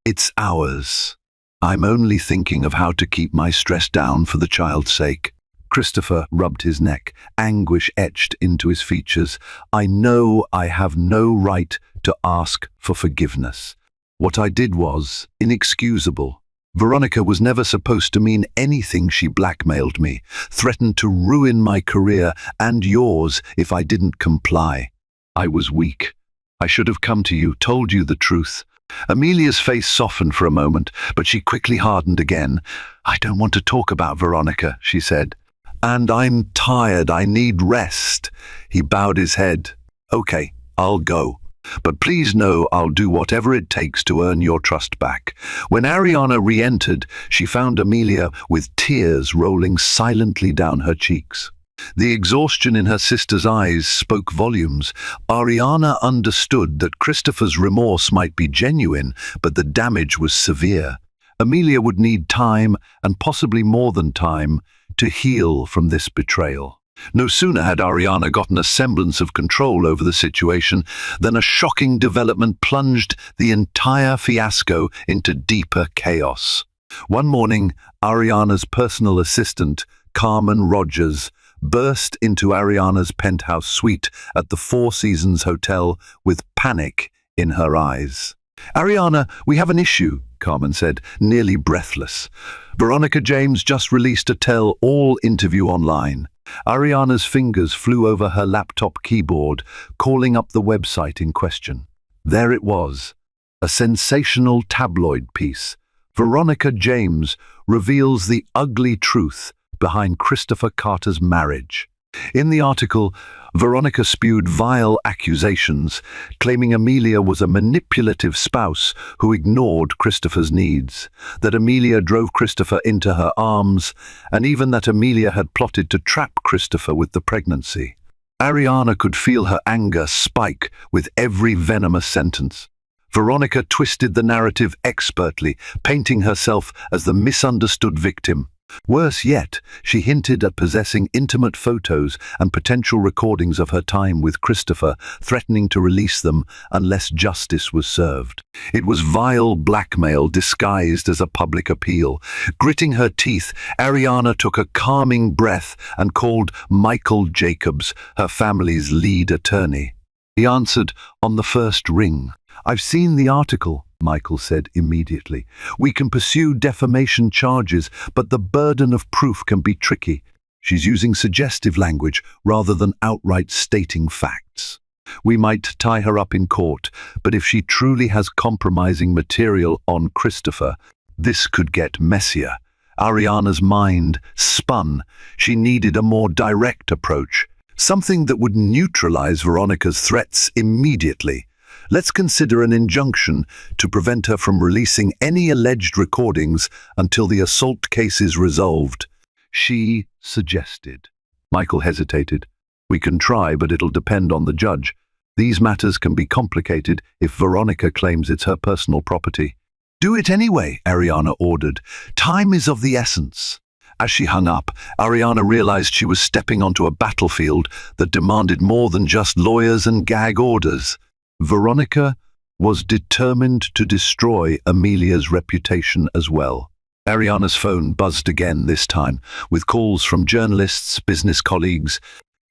it's ours. I'm only thinking of how to keep my stress down for the child's sake." Christopher rubbed his neck, anguish etched into his features. "I know I have no right to ask for forgiveness. What I did was inexcusable. Veronica was never supposed to mean anything. She blackmailed me, threatened to ruin my career and yours if I didn't comply. I was weak. I should have come to you, told you the truth." Amelia's face softened for a moment, but she quickly hardened again. "I don't want to talk about Veronica," she said. "And I'm tired. I need rest." He bowed his head. "Okay, I'll go. But please know I'll do whatever it takes to earn your trust back." When Ariana re-entered, she found Amelia with tears rolling silently down her cheeks. The exhaustion in her sister's eyes spoke volumes. Ariana understood that Christopher's remorse might be genuine, but the damage was severe. Amelia would need time, and possibly more than time, to heal from this betrayal. No sooner had Ariana gotten a semblance of control over the situation than a shocking development plunged the entire fiasco into deeper chaos. One morning, Ariana's personal assistant, Carmen Rogers, burst into Ariana's penthouse suite at the Four Seasons Hotel with panic in her eyes. "Ariana, we have an issue," Carmen said, nearly breathless. "Veronica James just released a tell-all interview online." Ariana's fingers flew over her laptop keyboard, calling up the website in question. There it was, a sensational tabloid piece. Veronica James reveals the ugly truth behind Christopher Carter's marriage. In the article, Veronica spewed vile accusations, claiming Amelia was a manipulative spouse who ignored Christopher's needs, that Amelia drove Christopher into her arms, and even that Amelia had plotted to trap Christopher with the pregnancy. Ariana could feel her anger spike with every venomous sentence. Veronica twisted the narrative expertly, painting herself as the misunderstood victim. Worse yet, she hinted at possessing intimate photos and potential recordings of her time with Christopher, threatening to release them unless justice was served. It was vile blackmail disguised as a public appeal. Gritting her teeth, Ariana took a calming breath and called Michael Jacobs, her family's lead attorney. He answered on the first ring. "I've seen the article," Michael said immediately. "We can pursue defamation charges, but the burden of proof can be tricky. She's using suggestive language rather than outright stating facts. We might tie her up in court, but if she truly has compromising material on Christopher, this could get messier." Ariana's mind spun. She needed a more direct approach, something that would neutralize Veronica's threats immediately. "Let's consider an injunction to prevent her from releasing any alleged recordings until the assault case is resolved," she suggested. Michael hesitated. "We can try, but it'll depend on the judge. These matters can be complicated if Veronica claims it's her personal property." "Do it anyway," Ariana ordered. "Time is of the essence." As she hung up, Ariana realized she was stepping onto a battlefield that demanded more than just lawyers and gag orders. Veronica was determined to destroy Amelia's reputation as well. Ariana's phone buzzed again this time, with calls from journalists, business colleagues,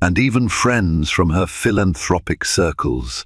and even friends from her philanthropic circles.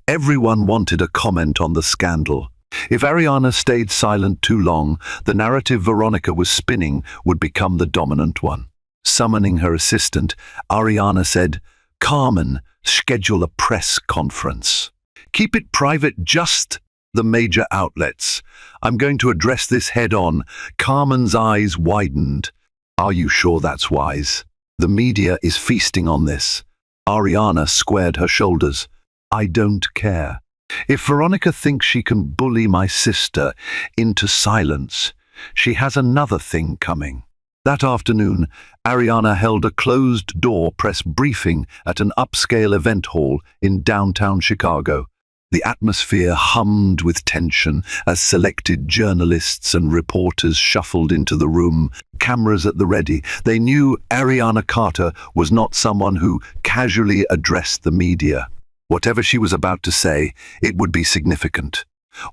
Everyone wanted a comment on the scandal. If Ariana stayed silent too long, the narrative Veronica was spinning would become the dominant one. Summoning her assistant, Ariana said, "Carmen, schedule a press conference. Keep it private, just the major outlets. I'm going to address this head-on." Carmen's eyes widened. "Are you sure that's wise? The media is feasting on this." Ariana squared her shoulders. "I don't care. If Veronica thinks she can bully my sister into silence, she has another thing coming." That afternoon, Ariana held a closed-door press briefing at an upscale event hall in downtown Chicago. The atmosphere hummed with tension as selected journalists and reporters shuffled into the room, cameras at the ready. They knew Ariana Carter was not someone who casually addressed the media. Whatever she was about to say, it would be significant.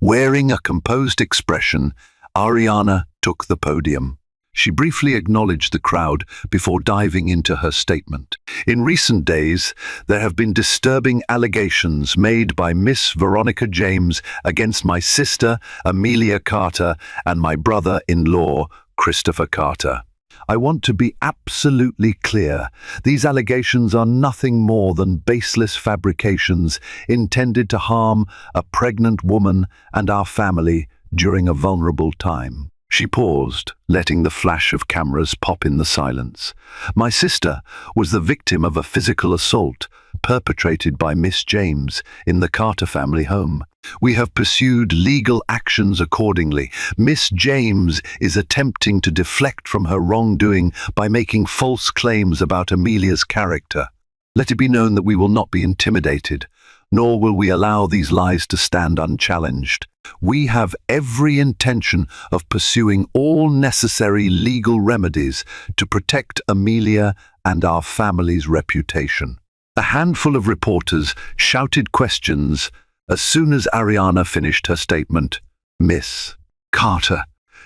Wearing a composed expression, Ariana took the podium. She briefly acknowledged the crowd before diving into her statement. "In recent days, there have been disturbing allegations made by Miss Veronica James against my sister, Amelia Carter, and my brother-in-law, Christopher Carter. I want to be absolutely clear. These allegations are nothing more than baseless fabrications intended to harm a pregnant woman and our family during a vulnerable time." She paused, letting the flash of cameras pop in the silence. "My sister was the victim of a physical assault perpetrated by Miss James in the Carter family home. We have pursued legal actions accordingly. Miss James is attempting to deflect from her wrongdoing by making false claims about Amelia's character. Let it be known that we will not be intimidated, nor will we allow these lies to stand unchallenged. We have every intention of pursuing all necessary legal remedies to protect Amelia and our family's reputation." A handful of reporters shouted questions as soon as Ariana finished her statement. "Miss Carter,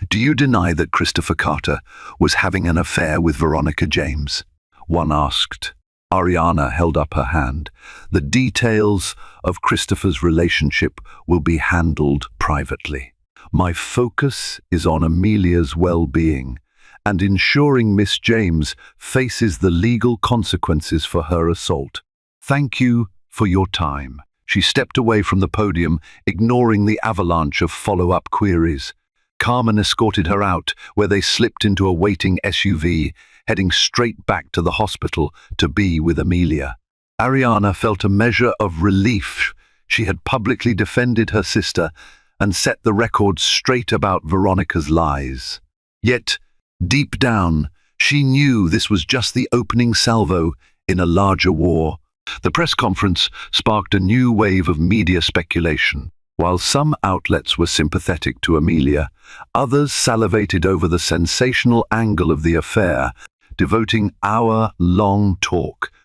do you deny that Christopher Carter was having an affair with Veronica James?" one asked. Ariana held up her hand. "The details of Christopher's relationship will be handled privately. My focus is on Amelia's well-being and ensuring Miss James faces the legal consequences for her assault. Thank you for your time." She stepped away from the podium, ignoring the avalanche of follow-up queries. Carmen escorted her out, where they slipped into a waiting SUV, heading straight back to the hospital to be with Amelia. Ariana felt a measure of relief. She had publicly defended her sister and set the record straight about Veronica's lies. Yet, deep down, she knew this was just the opening salvo in a larger war. The press conference sparked a new wave of media speculation. While some outlets were sympathetic to Amelia, others salivated over the sensational angle of the affair, devoting hour-long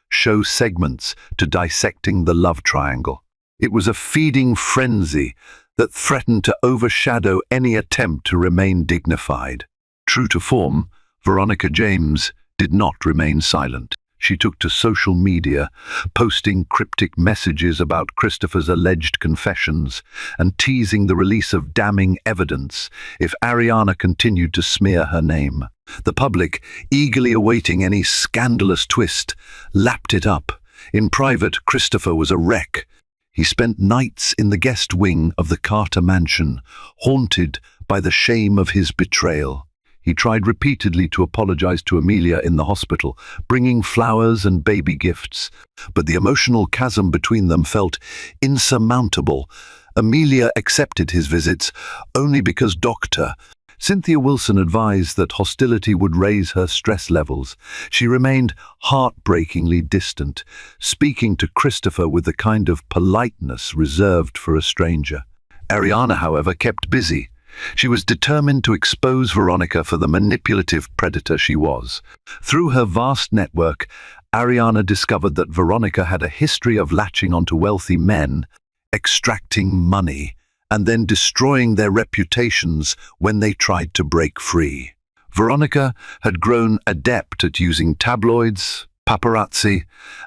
show segments to dissecting the love triangle. It was a feeding frenzy that threatened to overshadow any attempt to remain dignified. True to form, Veronica James did not remain silent. She took to social media, posting cryptic messages about Christopher's alleged confessions and teasing the release of damning evidence if Ariana continued to smear her name. The public, eagerly awaiting any scandalous twist, lapped it up. In private, Christopher was a wreck. He spent nights in the guest wing of the Carter mansion, haunted by the shame of his betrayal. He tried repeatedly to apologize to Amelia in the hospital, bringing flowers and baby gifts, but the emotional chasm between them felt insurmountable. Amelia accepted his visits only because Dr. Cynthia Wilson advised that hostility would raise her stress levels. She remained heartbreakingly distant, speaking to Christopher with the kind of politeness reserved for a stranger. Ariana, however, kept busy. She was determined to expose Veronica for the manipulative predator she was. Through her vast network, Ariana discovered that Veronica had a history of latching onto wealthy men, extracting money, and then destroying their reputations when they tried to break free. Veronica had grown adept at using tabloids, paparazzi,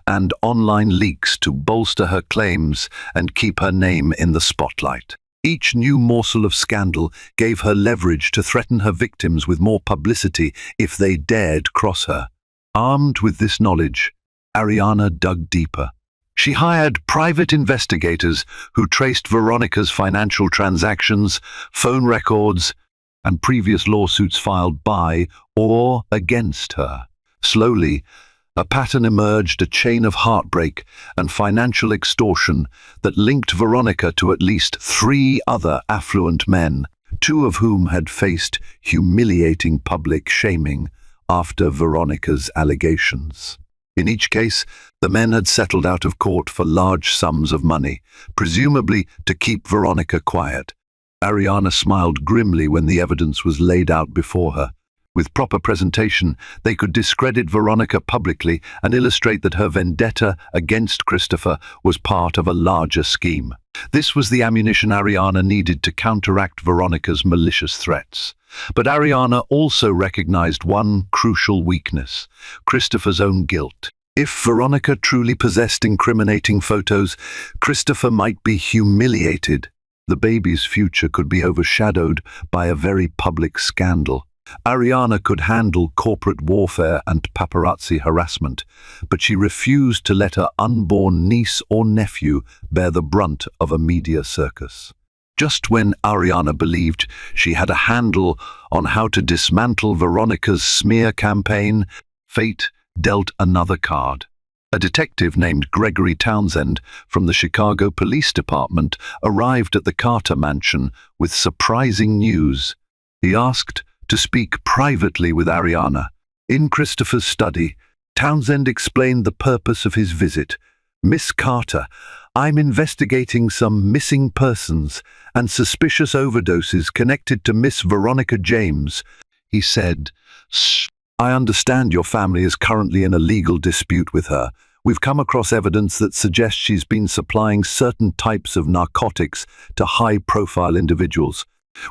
and online leaks to bolster her claims and keep her name in the spotlight. Each new morsel of scandal gave her leverage to threaten her victims with more publicity if they dared cross her. Armed with this knowledge, Ariana dug deeper. She hired private investigators who traced Veronica's financial transactions, phone records, and previous lawsuits filed by or against her. Slowly, a pattern emerged, a chain of heartbreak and financial extortion that linked Veronica to at least 3 other affluent men, 2 of whom had faced humiliating public shaming after Veronica's allegations. In each case, the men had settled out of court for large sums of money, presumably to keep Veronica quiet. Ariana smiled grimly when the evidence was laid out before her. With proper presentation, they could discredit Veronica publicly and illustrate that her vendetta against Christopher was part of a larger scheme. This was the ammunition Ariana needed to counteract Veronica's malicious threats. But Ariana also recognized one crucial weakness: Christopher's own guilt. If Veronica truly possessed incriminating photos, Christopher might be humiliated. The baby's future could be overshadowed by a very public scandal. Ariana could handle corporate warfare and paparazzi harassment, but she refused to let her unborn niece or nephew bear the brunt of a media circus. Just when Ariana believed she had a handle on how to dismantle Veronica's smear campaign, fate dealt another card. A detective named Gregory Townsend from the Chicago Police Department arrived at the Carter mansion with surprising news. He asked to speak privately with Ariana. In Christopher's study, Townsend explained the purpose of his visit. "Miss Carter, I'm investigating some missing persons and suspicious overdoses connected to Miss Veronica James," he said. "I understand your family is currently in a legal dispute with her. We've come across evidence that suggests she's been supplying certain types of narcotics to high-profile individuals.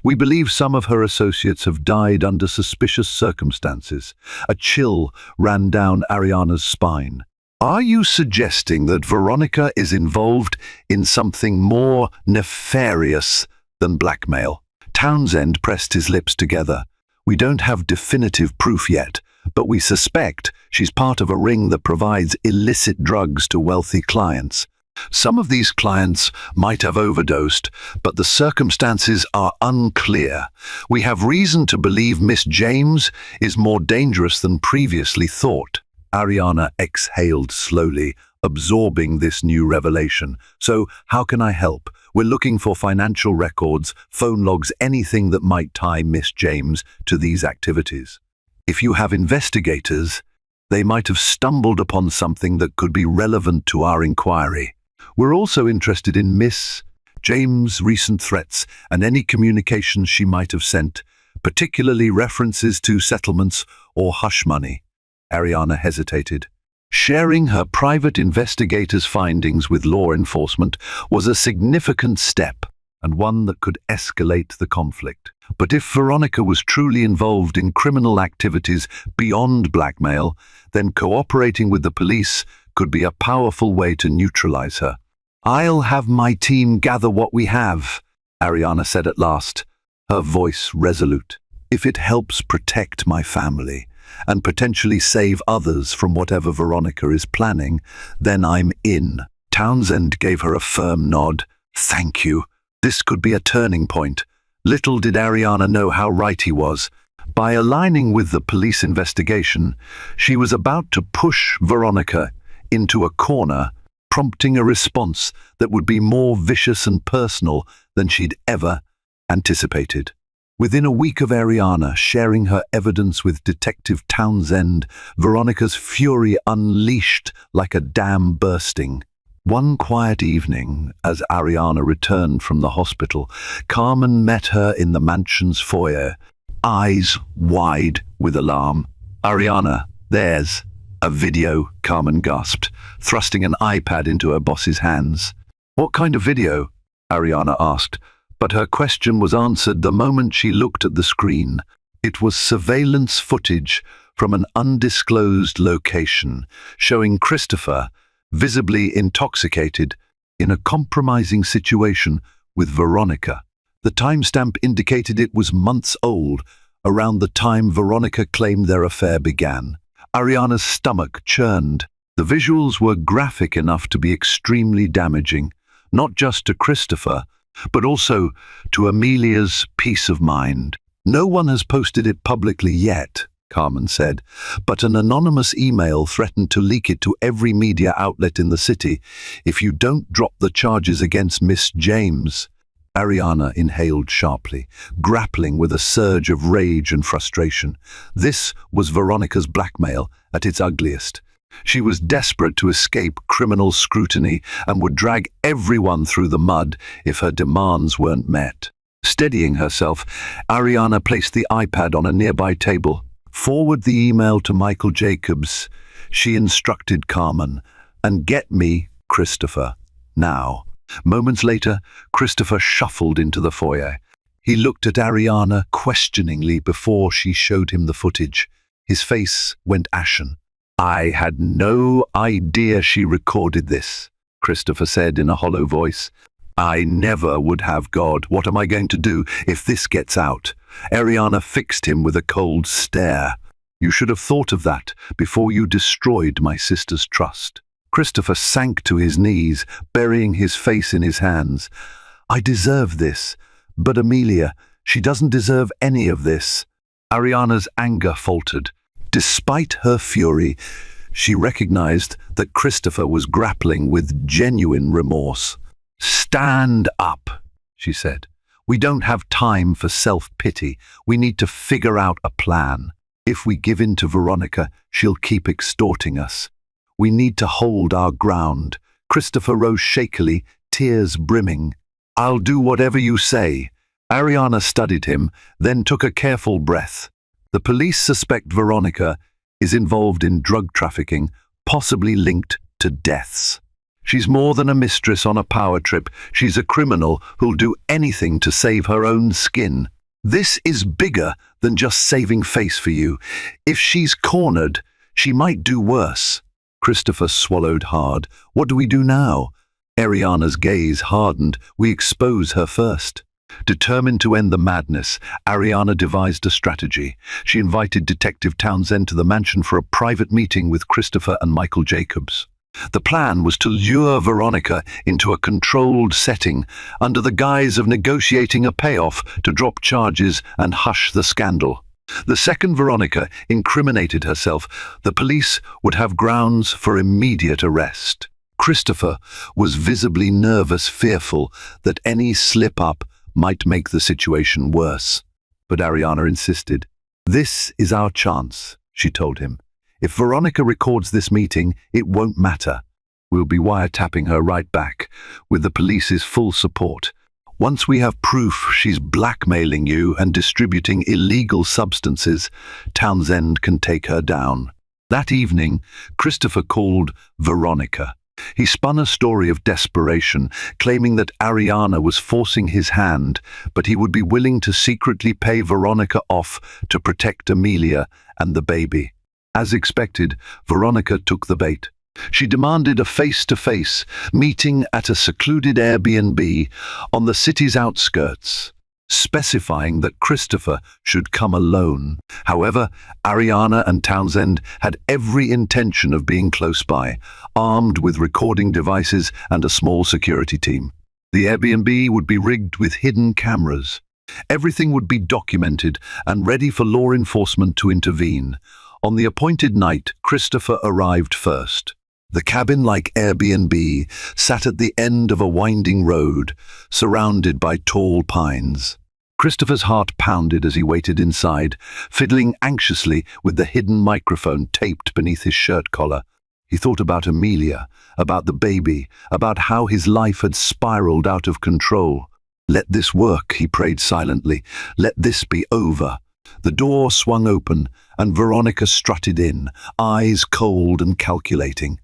We believe some of her associates have died under suspicious circumstances." A chill ran down Ariana's spine. "Are you suggesting that Veronica is involved in something more nefarious than blackmail?" Townsend pressed his lips together. "We don't have definitive proof yet, but we suspect she's part of a ring that provides illicit drugs to wealthy clients. Some of these clients might have overdosed, but the circumstances are unclear. We have reason to believe Miss James is more dangerous than previously thought." Ariana exhaled slowly, absorbing this new revelation. "So, how can I help? We're looking for financial records, phone logs, anything that might tie Miss James to these activities. If you have investigators, they might have stumbled upon something that could be relevant to our inquiry. We're also interested in Miss James' recent threats and any communications she might have sent, particularly references to settlements or hush money." Ariana hesitated. Sharing her private investigators' findings with law enforcement was a significant step, and one that could escalate the conflict. But if Veronica was truly involved in criminal activities beyond blackmail, then cooperating with the police could be a powerful way to neutralize her. "I'll have my team gather what we have," Ariana said at last, her voice resolute. "If it helps protect my family and potentially save others from whatever Veronica is planning, then I'm in." Townsend gave her a firm nod. "Thank you. This could be a turning point." Little did Ariana know how right he was. By aligning with the police investigation, she was about to push Veronica into a corner, prompting a response that would be more vicious and personal than she'd ever anticipated. Within a week of Ariana sharing her evidence with Detective Townsend, Veronica's fury unleashed like a dam bursting. One quiet evening, as Ariana returned from the hospital, Carmen met her in the mansion's foyer, eyes wide with alarm. "Ariana, there's a video," Carmen gasped, thrusting an iPad into her boss's hands. "What kind of video?" Ariana asked, But her question was answered the moment she looked at the screen. It was surveillance footage from an undisclosed location, showing Christopher, visibly intoxicated, in a compromising situation with Veronica. The timestamp indicated it was months old, around the time Veronica claimed their affair began. Ariana's stomach churned. The visuals were graphic enough to be extremely damaging, not just to Christopher, but also to Amelia's peace of mind. "No one has posted it publicly yet," Carmen said, "but an anonymous email threatened to leak it to every media outlet in the city if you don't drop the charges against Miss James." Ariana inhaled sharply, grappling with a surge of rage and frustration. This was Veronica's blackmail at its ugliest. She was desperate to escape criminal scrutiny and would drag everyone through the mud if her demands weren't met. Steadying herself, Ariana placed the iPad on a nearby table. "Forward the email to Michael Jacobs," she instructed Carmen, "and get me Christopher, now." Moments later, Christopher shuffled into the foyer. He looked at Ariana questioningly before she showed him the footage. His face went ashen. "I had no idea she recorded this," Christopher said in a hollow voice. "I never would have. God, what am I going to do if this gets out?" Ariana fixed him with a cold stare. "You should have thought of that before you destroyed my sister's trust." Christopher sank to his knees, burying his face in his hands. "I deserve this, but Amelia, she doesn't deserve any of this." Ariana's anger faltered. Despite her fury, she recognized that Christopher was grappling with genuine remorse. "Stand up," she said. "We don't have time for self-pity. We need to figure out a plan. If we give in to Veronica, she'll keep extorting us. We need to hold our ground." Christopher rose shakily, tears brimming. "I'll do whatever you say." Ariana studied him, then took a careful breath. "The police suspect Veronica is involved in drug trafficking, possibly linked to deaths. She's more than a mistress on a power trip. She's a criminal who'll do anything to save her own skin. This is bigger than just saving face for you. If she's cornered, she might do worse." Christopher swallowed hard. "What do we do now?" Ariana's gaze hardened. "We expose her first." Determined to end the madness, Ariana devised a strategy. She invited Detective Townsend to the mansion for a private meeting with Christopher and Michael Jacobs. The plan was to lure Veronica into a controlled setting under the guise of negotiating a payoff to drop charges and hush the scandal. The second Veronica incriminated herself, the police would have grounds for immediate arrest. Christopher was visibly nervous, fearful that any slip-up might make the situation worse. But Ariana insisted. "This is our chance," she told him. "If Veronica records this meeting, it won't matter. We'll be wiretapping her right back, with the police's full support. Once we have proof she's blackmailing you and distributing illegal substances, Townsend can take her down." That evening, Christopher called Veronica. He spun a story of desperation, claiming that Ariana was forcing his hand, but he would be willing to secretly pay Veronica off to protect Amelia and the baby. As expected, Veronica took the bait. She demanded a face-to-face meeting at a secluded Airbnb on the city's outskirts, specifying that Christopher should come alone. However, Ariana and Townsend had every intention of being close by, armed with recording devices and a small security team. The Airbnb would be rigged with hidden cameras. Everything would be documented and ready for law enforcement to intervene. On the appointed night, Christopher arrived first. The cabin-like Airbnb sat at the end of a winding road, surrounded by tall pines. Christopher's heart pounded as he waited inside, fiddling anxiously with the hidden microphone taped beneath his shirt collar. He thought about Amelia, about the baby, about how his life had spiraled out of control. "Let this work," he prayed silently. "Let this be over." The door swung open, and Veronica strutted in, eyes cold and calculating.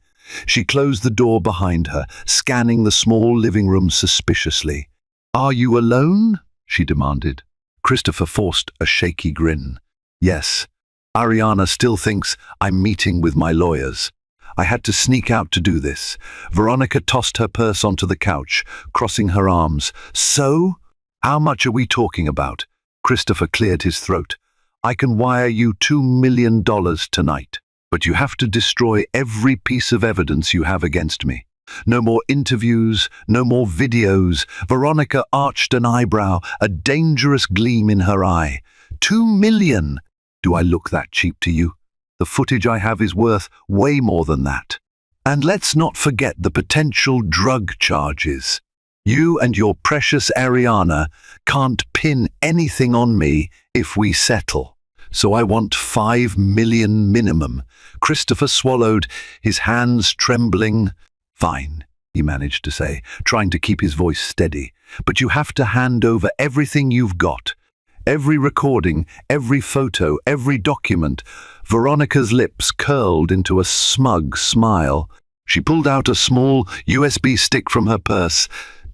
She closed the door behind her, scanning the small living room suspiciously. "Are you alone?" she demanded. Christopher forced a shaky grin. "Yes. Ariana still thinks I'm meeting with my lawyers. I had to sneak out to do this." Veronica tossed her purse onto the couch, crossing her arms. "So? How much are we talking about?" Christopher cleared his throat. "I can wire you $2 million tonight, but you have to destroy every piece of evidence you have against me. No more interviews, no more videos." Veronica arched an eyebrow, a dangerous gleam in her eye. $2 million? Do I look that cheap to you? The footage I have is worth way more than that. And let's not forget the potential drug charges. You and your precious Ariana can't pin anything on me if we settle. So I want $5 million minimum." Christopher swallowed, his hands trembling. "Fine," he managed to say, trying to keep his voice steady. "But you have to hand over everything you've got. Every recording, every photo, every document." Veronica's lips curled into a smug smile. She pulled out a small USB stick from her purse,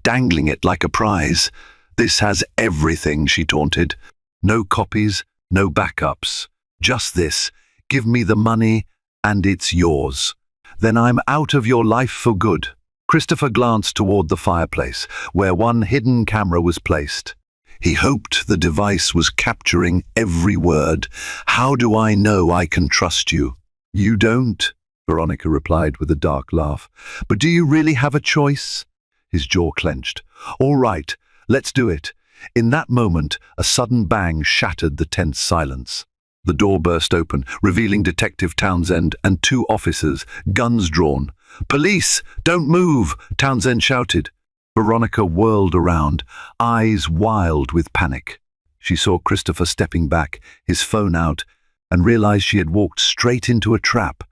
dangling it like a prize. "This has everything," she taunted. "No copies, no backups. Just this. Give me the money, and it's yours. Then I'm out of your life for good." Christopher glanced toward the fireplace, where one hidden camera was placed. He hoped the device was capturing every word. "How do I know I can trust you?" "You don't," Veronica replied with a dark laugh. "But do you really have a choice?" His jaw clenched. "All right, let's do it." In that moment, a sudden bang shattered the tense silence. The door burst open, revealing Detective Townsend and two officers, guns drawn. "Police! Don't move!" Townsend shouted. Veronica whirled around, eyes wild with panic. She saw Christopher stepping back, his phone out, and realized she had walked straight into a trap.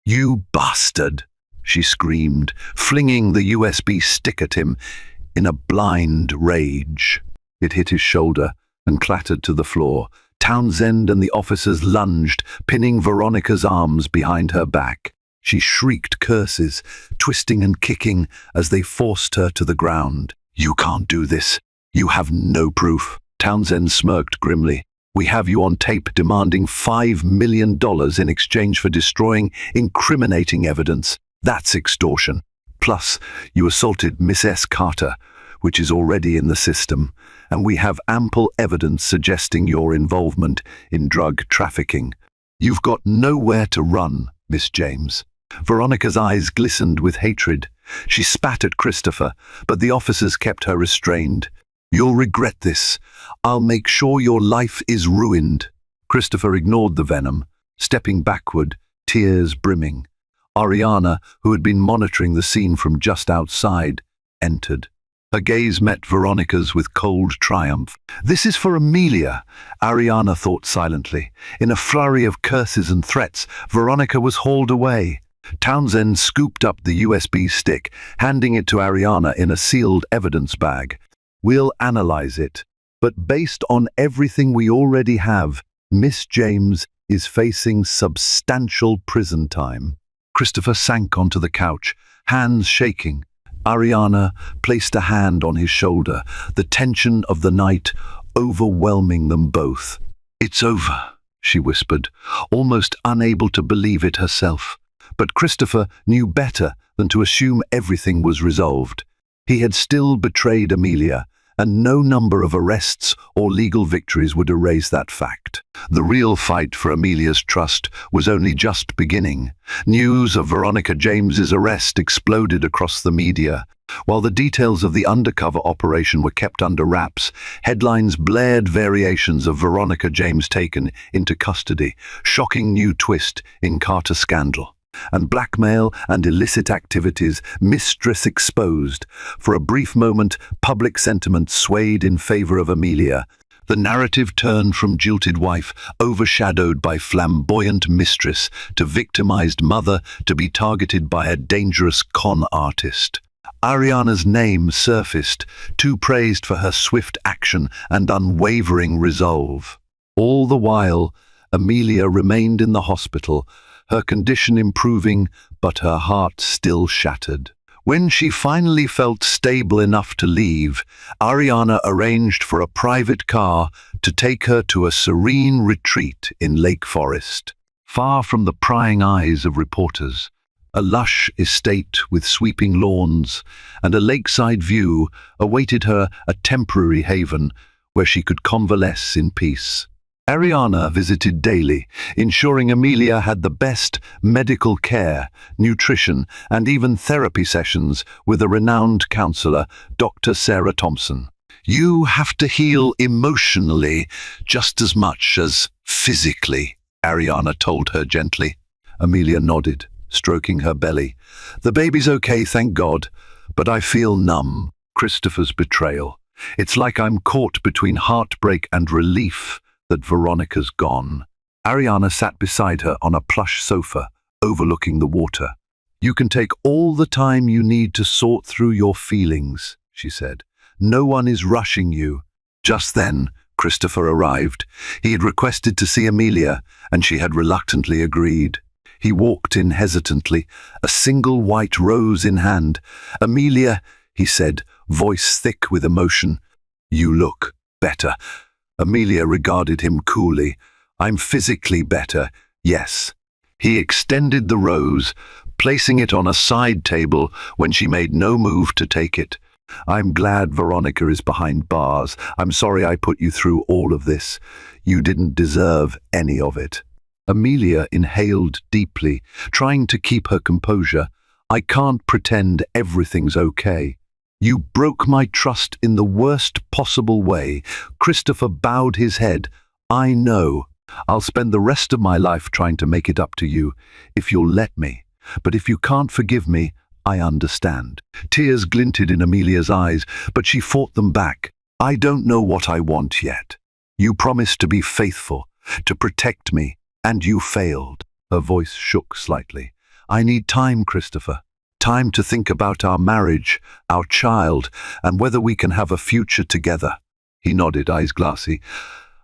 "You bastard!" she screamed, flinging the USB stick at him in a blind rage. It hit his shoulder and clattered to the floor. Townsend and the officers lunged, pinning Veronica's arms behind her back. She shrieked curses, twisting and kicking as they forced her to the ground. "You can't do this. You have no proof." Townsend smirked grimly. "We have you on tape demanding $5 million in exchange for destroying incriminating evidence. That's extortion. Plus, you assaulted Miss S. Carter, which is already in the system, and we have ample evidence suggesting your involvement in drug trafficking. You've got nowhere to run, Miss James." Veronica's eyes glistened with hatred. She spat at Christopher, but the officers kept her restrained. "You'll regret this. I'll make sure your life is ruined." Christopher ignored the venom, stepping backward, tears brimming. Ariana, who had been monitoring the scene from just outside, entered. Her gaze met Veronica's with cold triumph. "This is for Amelia," Ariana thought silently. In a flurry of curses and threats, Veronica was hauled away. Townsend scooped up the USB stick, handing it to Ariana in a sealed evidence bag. "We'll analyze it, but based on everything we already have, Miss James is facing substantial prison time." Christopher sank onto the couch, hands shaking. Ariana placed a hand on his shoulder, the tension of the night overwhelming them both. "It's over," she whispered, almost unable to believe it herself. But Christopher knew better than to assume everything was resolved. He had still betrayed Amelia, and no number of arrests or legal victories would erase that fact. The real fight for Amelia's trust was only just beginning. News of Veronica James's arrest exploded across the media. While the details of the undercover operation were kept under wraps, headlines blared variations of Veronica James taken into custody, shocking new twist in Carter scandal. And blackmail and illicit activities, Mistress exposed. For a brief moment, public sentiment swayed in favor of Amelia. The narrative turned from jilted wife, overshadowed by flamboyant mistress, to victimized mother, to be targeted by a dangerous con artist. Ariana's name surfaced, too praised for her swift action and unwavering resolve. All the while, Amelia remained in the hospital, her condition improving, but her heart still shattered. When she finally felt stable enough to leave, Ariana arranged for a private car to take her to a serene retreat in Lake Forest, far from the prying eyes of reporters. A lush estate with sweeping lawns and a lakeside view awaited her, a temporary haven where she could convalesce in peace. Ariana visited daily, ensuring Amelia had the best medical care, nutrition, and even therapy sessions with a renowned counselor, Dr. Sarah Thompson. "You have to heal emotionally just as much as physically," Ariana told her gently. Amelia nodded, stroking her belly. "The baby's okay, thank God, but I feel numb." Christopher's betrayal. "It's like I'm caught between heartbreak and relief that Veronica's gone." Ariana sat beside her on a plush sofa, overlooking the water. "You can take all the time you need to sort through your feelings," she said. "No one is rushing you." Just then, Christopher arrived. He had requested to see Amelia, and she had reluctantly agreed. He walked in hesitantly, a single white rose in hand. "Amelia," he said, voice thick with emotion, "you look better." Amelia regarded him coolly. "I'm physically better, yes." He extended the rose, placing it on a side table when she made no move to take it. "I'm glad Veronica is behind bars. I'm sorry I put you through all of this. You didn't deserve any of it." Amelia inhaled deeply, trying to keep her composure. "I can't pretend everything's okay. You broke my trust in the worst possible way." Christopher bowed his head. "I know. I'll spend the rest of my life trying to make it up to you, if you'll let me. But if you can't forgive me, I understand." Tears glinted in Amelia's eyes, but she fought them back. "I don't know what I want yet. You promised to be faithful, to protect me, and you failed." Her voice shook slightly. "I need time, Christopher. Time to think about our marriage, our child, and whether we can have a future together." He nodded, eyes glassy.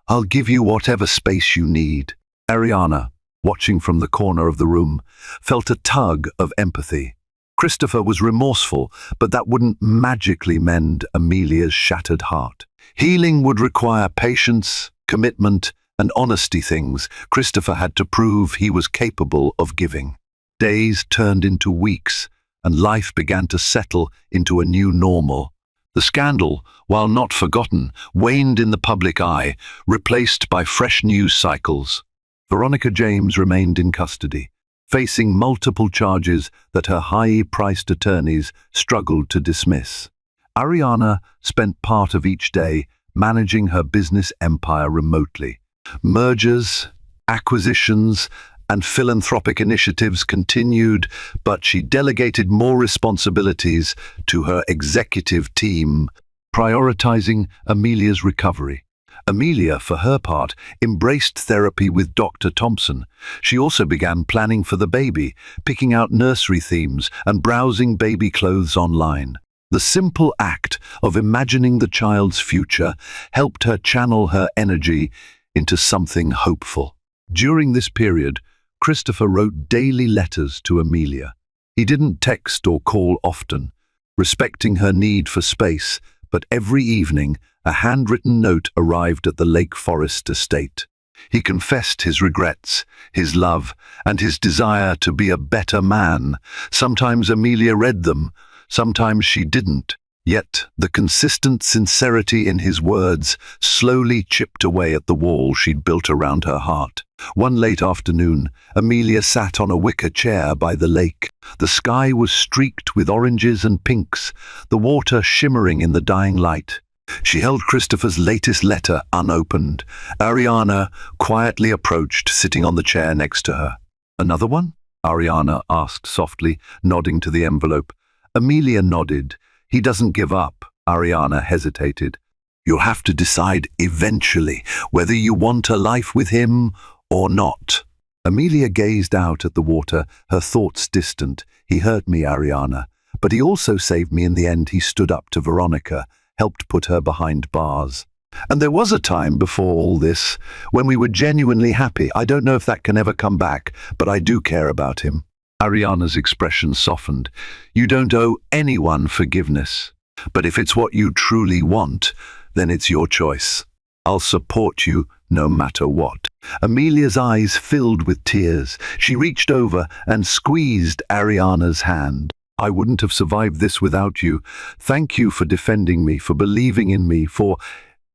"I'll give you whatever space you need." Ariana, watching from the corner of the room, felt a tug of empathy. Christopher was remorseful, but that wouldn't magically mend Amelia's shattered heart. Healing would require patience, commitment, and honesty, things Christopher had to prove he was capable of giving. Days turned into weeks, and life began to settle into a new normal. The scandal, while not forgotten, waned in the public eye, replaced by fresh news cycles. Veronica James remained in custody, facing multiple charges that her high-priced attorneys struggled to dismiss. Ariana spent part of each day managing her business empire remotely. Mergers, acquisitions, and philanthropic initiatives continued, but she delegated more responsibilities to her executive team, prioritizing Amelia's recovery. Amelia, for her part, embraced therapy with Dr. Thompson. She also began planning for the baby, picking out nursery themes and browsing baby clothes online. The simple act of imagining the child's future helped her channel her energy into something hopeful. During this period, Christopher wrote daily letters to Amelia. He didn't text or call often, respecting her need for space, but every evening a handwritten note arrived at the Lake Forest estate. He confessed his regrets, his love, and his desire to be a better man. Sometimes Amelia read them, sometimes she didn't. Yet the consistent sincerity in his words slowly chipped away at the wall she'd built around her heart. One late afternoon, Amelia sat on a wicker chair by the lake. The sky was streaked with oranges and pinks, the water shimmering in the dying light. She held Christopher's latest letter unopened. Ariana quietly approached, sitting on the chair next to her. "Another one?" Ariana asked softly, nodding to the envelope. Amelia nodded. "He doesn't give up." Ariana hesitated. "You'll have to decide eventually whether you want a life with him or not." Amelia gazed out at the water, her thoughts distant. "He hurt me, Ariana, but he also saved me in the end." He stood up to Veronica, helped put her behind bars. "And there was a time before all this when we were genuinely happy. I don't know if that can ever come back, but I do care about him." Ariana's expression softened. You don't owe anyone forgiveness. But if it's what you truly want, then it's your choice. I'll support you no matter what. Amelia's eyes filled with tears. She reached over and squeezed Ariana's hand. I wouldn't have survived this without you. Thank you for defending me, for believing in me, for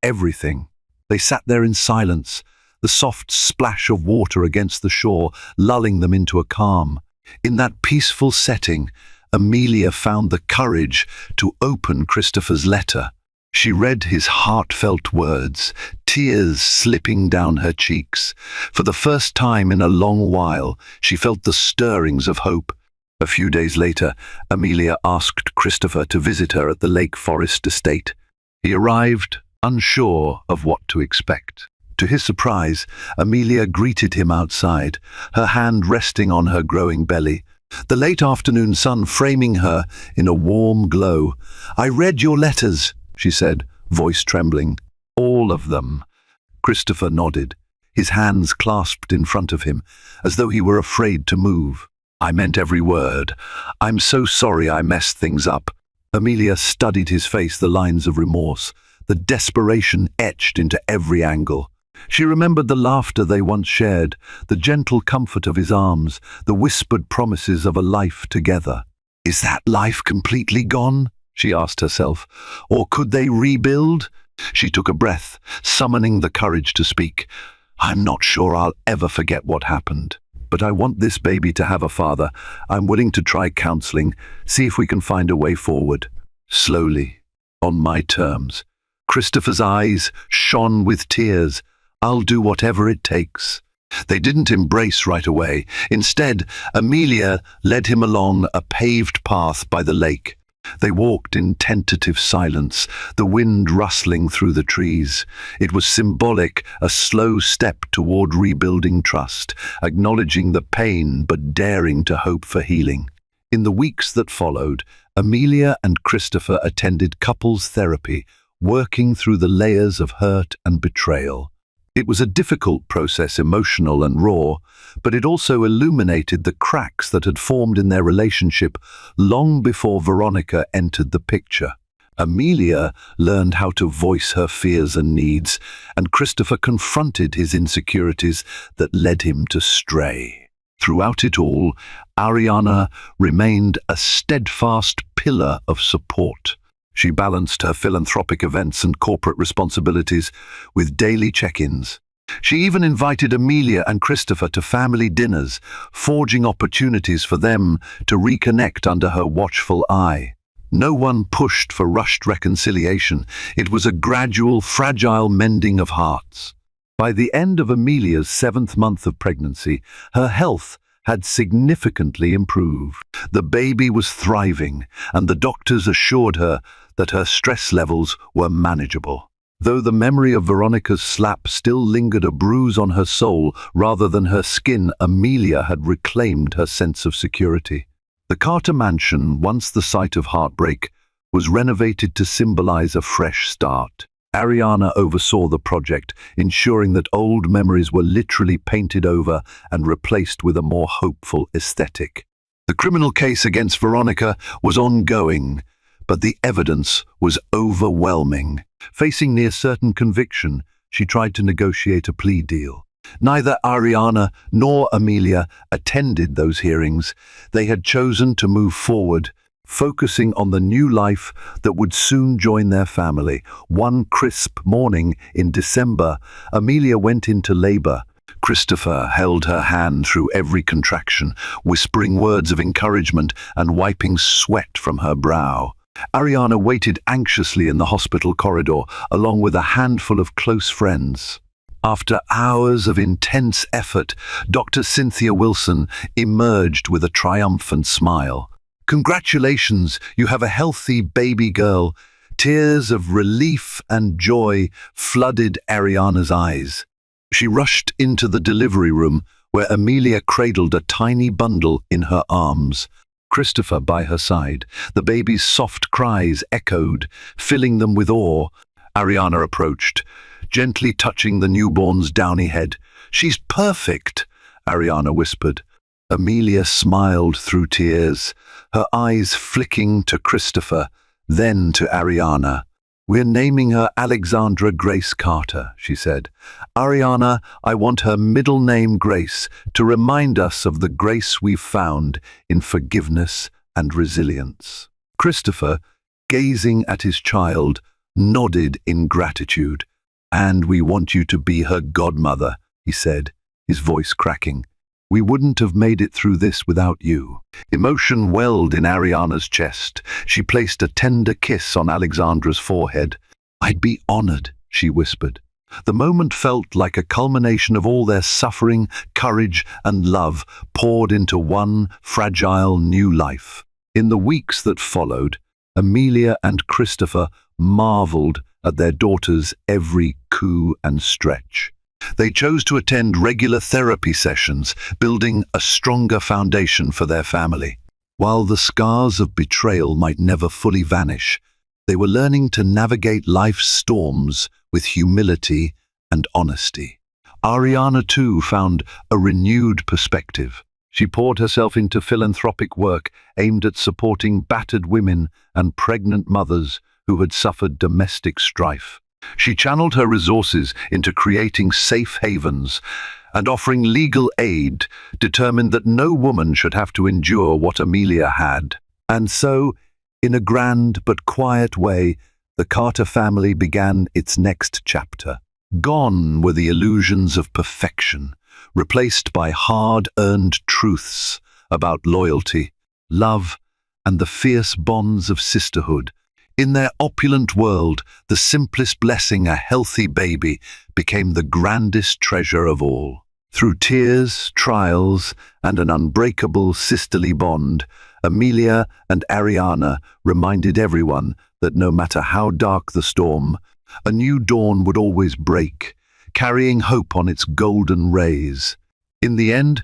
everything. They sat there in silence, the soft splash of water against the shore lulling them into a calm. In that peaceful setting, Amelia found the courage to open Christopher's letter. She read his heartfelt words, tears slipping down her cheeks. For the first time in a long while, she felt the stirrings of hope. A few days later, Amelia asked Christopher to visit her at the Lake Forest estate. He arrived, unsure of what to expect. To his surprise, Amelia greeted him outside, her hand resting on her growing belly, the late afternoon sun framing her in a warm glow. I read your letters, she said, voice trembling. All of them. Christopher nodded, his hands clasped in front of him, as though he were afraid to move. I meant every word. I'm so sorry I messed things up. Amelia studied his face, the lines of remorse, the desperation etched into every angle. She remembered the laughter they once shared, the gentle comfort of his arms, the whispered promises of a life together. Is that life completely gone? She asked herself. Or could they rebuild? She took a breath, summoning the courage to speak. I'm not sure I'll ever forget what happened. But I want this baby to have a father. I'm willing to try counseling, see if we can find a way forward. Slowly, on my terms. Christopher's eyes shone with tears. I'll do whatever it takes. They didn't embrace right away. Instead, Amelia led him along a paved path by the lake. They walked in tentative silence, the wind rustling through the trees. It was symbolic, a slow step toward rebuilding trust, acknowledging the pain but daring to hope for healing. In the weeks that followed, Amelia and Christopher attended couples therapy, working through the layers of hurt and betrayal. It was a difficult process, emotional and raw, but it also illuminated the cracks that had formed in their relationship long before Veronica entered the picture. Amelia learned how to voice her fears and needs, and Christopher confronted his insecurities that led him to stray. Throughout it all, Ariana remained a steadfast pillar of support. She balanced her philanthropic events and corporate responsibilities with daily check-ins. She even invited Amelia and Christopher to family dinners, forging opportunities for them to reconnect under her watchful eye. No one pushed for rushed reconciliation. It was a gradual, fragile mending of hearts. By the end of Amelia's 7th month of pregnancy, her health had significantly improved. The baby was thriving, and the doctors assured her that her stress levels were manageable. Though the memory of Veronica's slap still lingered a bruise on her soul rather than her skin, Amelia had reclaimed her sense of security. The Carter mansion, once the site of heartbreak, was renovated to symbolize a fresh start. Ariana oversaw the project, ensuring that old memories were literally painted over and replaced with a more hopeful aesthetic. The criminal case against Veronica was ongoing, but the evidence was overwhelming. Facing near certain conviction, she tried to negotiate a plea deal. Neither Ariana nor Amelia attended those hearings. They had chosen to move forward, focusing on the new life that would soon join their family. One crisp morning in December, Amelia went into labor. Christopher held her hand through every contraction, whispering words of encouragement and wiping sweat from her brow. Ariana waited anxiously in the hospital corridor, along with a handful of close friends. After hours of intense effort, Dr. Cynthia Wilson emerged with a triumphant smile. Congratulations, you have a healthy baby girl. Tears of relief and joy flooded Ariana's eyes. She rushed into the delivery room, where Amelia cradled a tiny bundle in her arms. Christopher by her side. The baby's soft cries echoed, filling them with awe. Ariana approached, gently touching the newborn's downy head. "She's perfect," Ariana whispered. Amelia smiled through tears, her eyes flicking to Christopher, then to Ariana. "We're naming her Alexandra Grace Carter," she said. "Ariana, I want her middle name Grace to remind us of the grace we've found in forgiveness and resilience." Christopher, gazing at his child, nodded in gratitude. "And we want you to be her godmother," he said, his voice cracking. "We wouldn't have made it through this without you." Emotion welled in Ariana's chest. She placed a tender kiss on Alexandra's forehead. "I'd be honored," she whispered. The moment felt like a culmination of all their suffering, courage, and love poured into one fragile new life. In the weeks that followed, Amelia and Christopher marveled at their daughter's every coup and stretch. They chose to attend regular therapy sessions, building a stronger foundation for their family. While the scars of betrayal might never fully vanish, they were learning to navigate life's storms with humility and honesty. Ariana, too, found a renewed perspective. She poured herself into philanthropic work aimed at supporting battered women and pregnant mothers who had suffered domestic strife. She channeled her resources into creating safe havens and offering legal aid, determined that no woman should have to endure what Amelia had. And so, in a grand but quiet way, the Carter family began its next chapter. Gone were the illusions of perfection, replaced by hard-earned truths about loyalty, love, and the fierce bonds of sisterhood. In their opulent world, the simplest blessing, a healthy baby, became the grandest treasure of all. Through tears, trials, and an unbreakable sisterly bond, Amelia and Ariana reminded everyone that no matter how dark the storm, a new dawn would always break, carrying hope on its golden rays. In the end,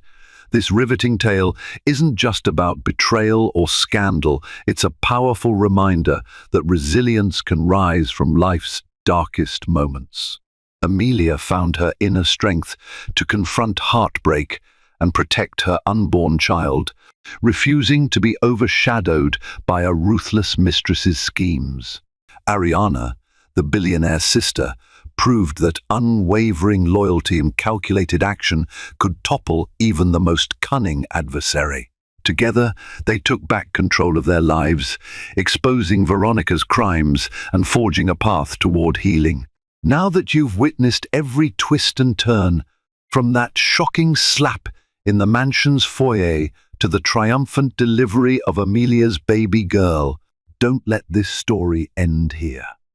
this riveting tale isn't just about betrayal or scandal, it's a powerful reminder that resilience can rise from life's darkest moments. Amelia found her inner strength to confront heartbreak and protect her unborn child, refusing to be overshadowed by a ruthless mistress's schemes. Ariana, the billionaire's sister, proved that unwavering loyalty and calculated action could topple even the most cunning adversary. Together, they took back control of their lives, exposing Veronica's crimes and forging a path toward healing. Now that you've witnessed every twist and turn, from that shocking slap in the mansion's foyer to the triumphant delivery of Amelia's baby girl, don't let this story end here.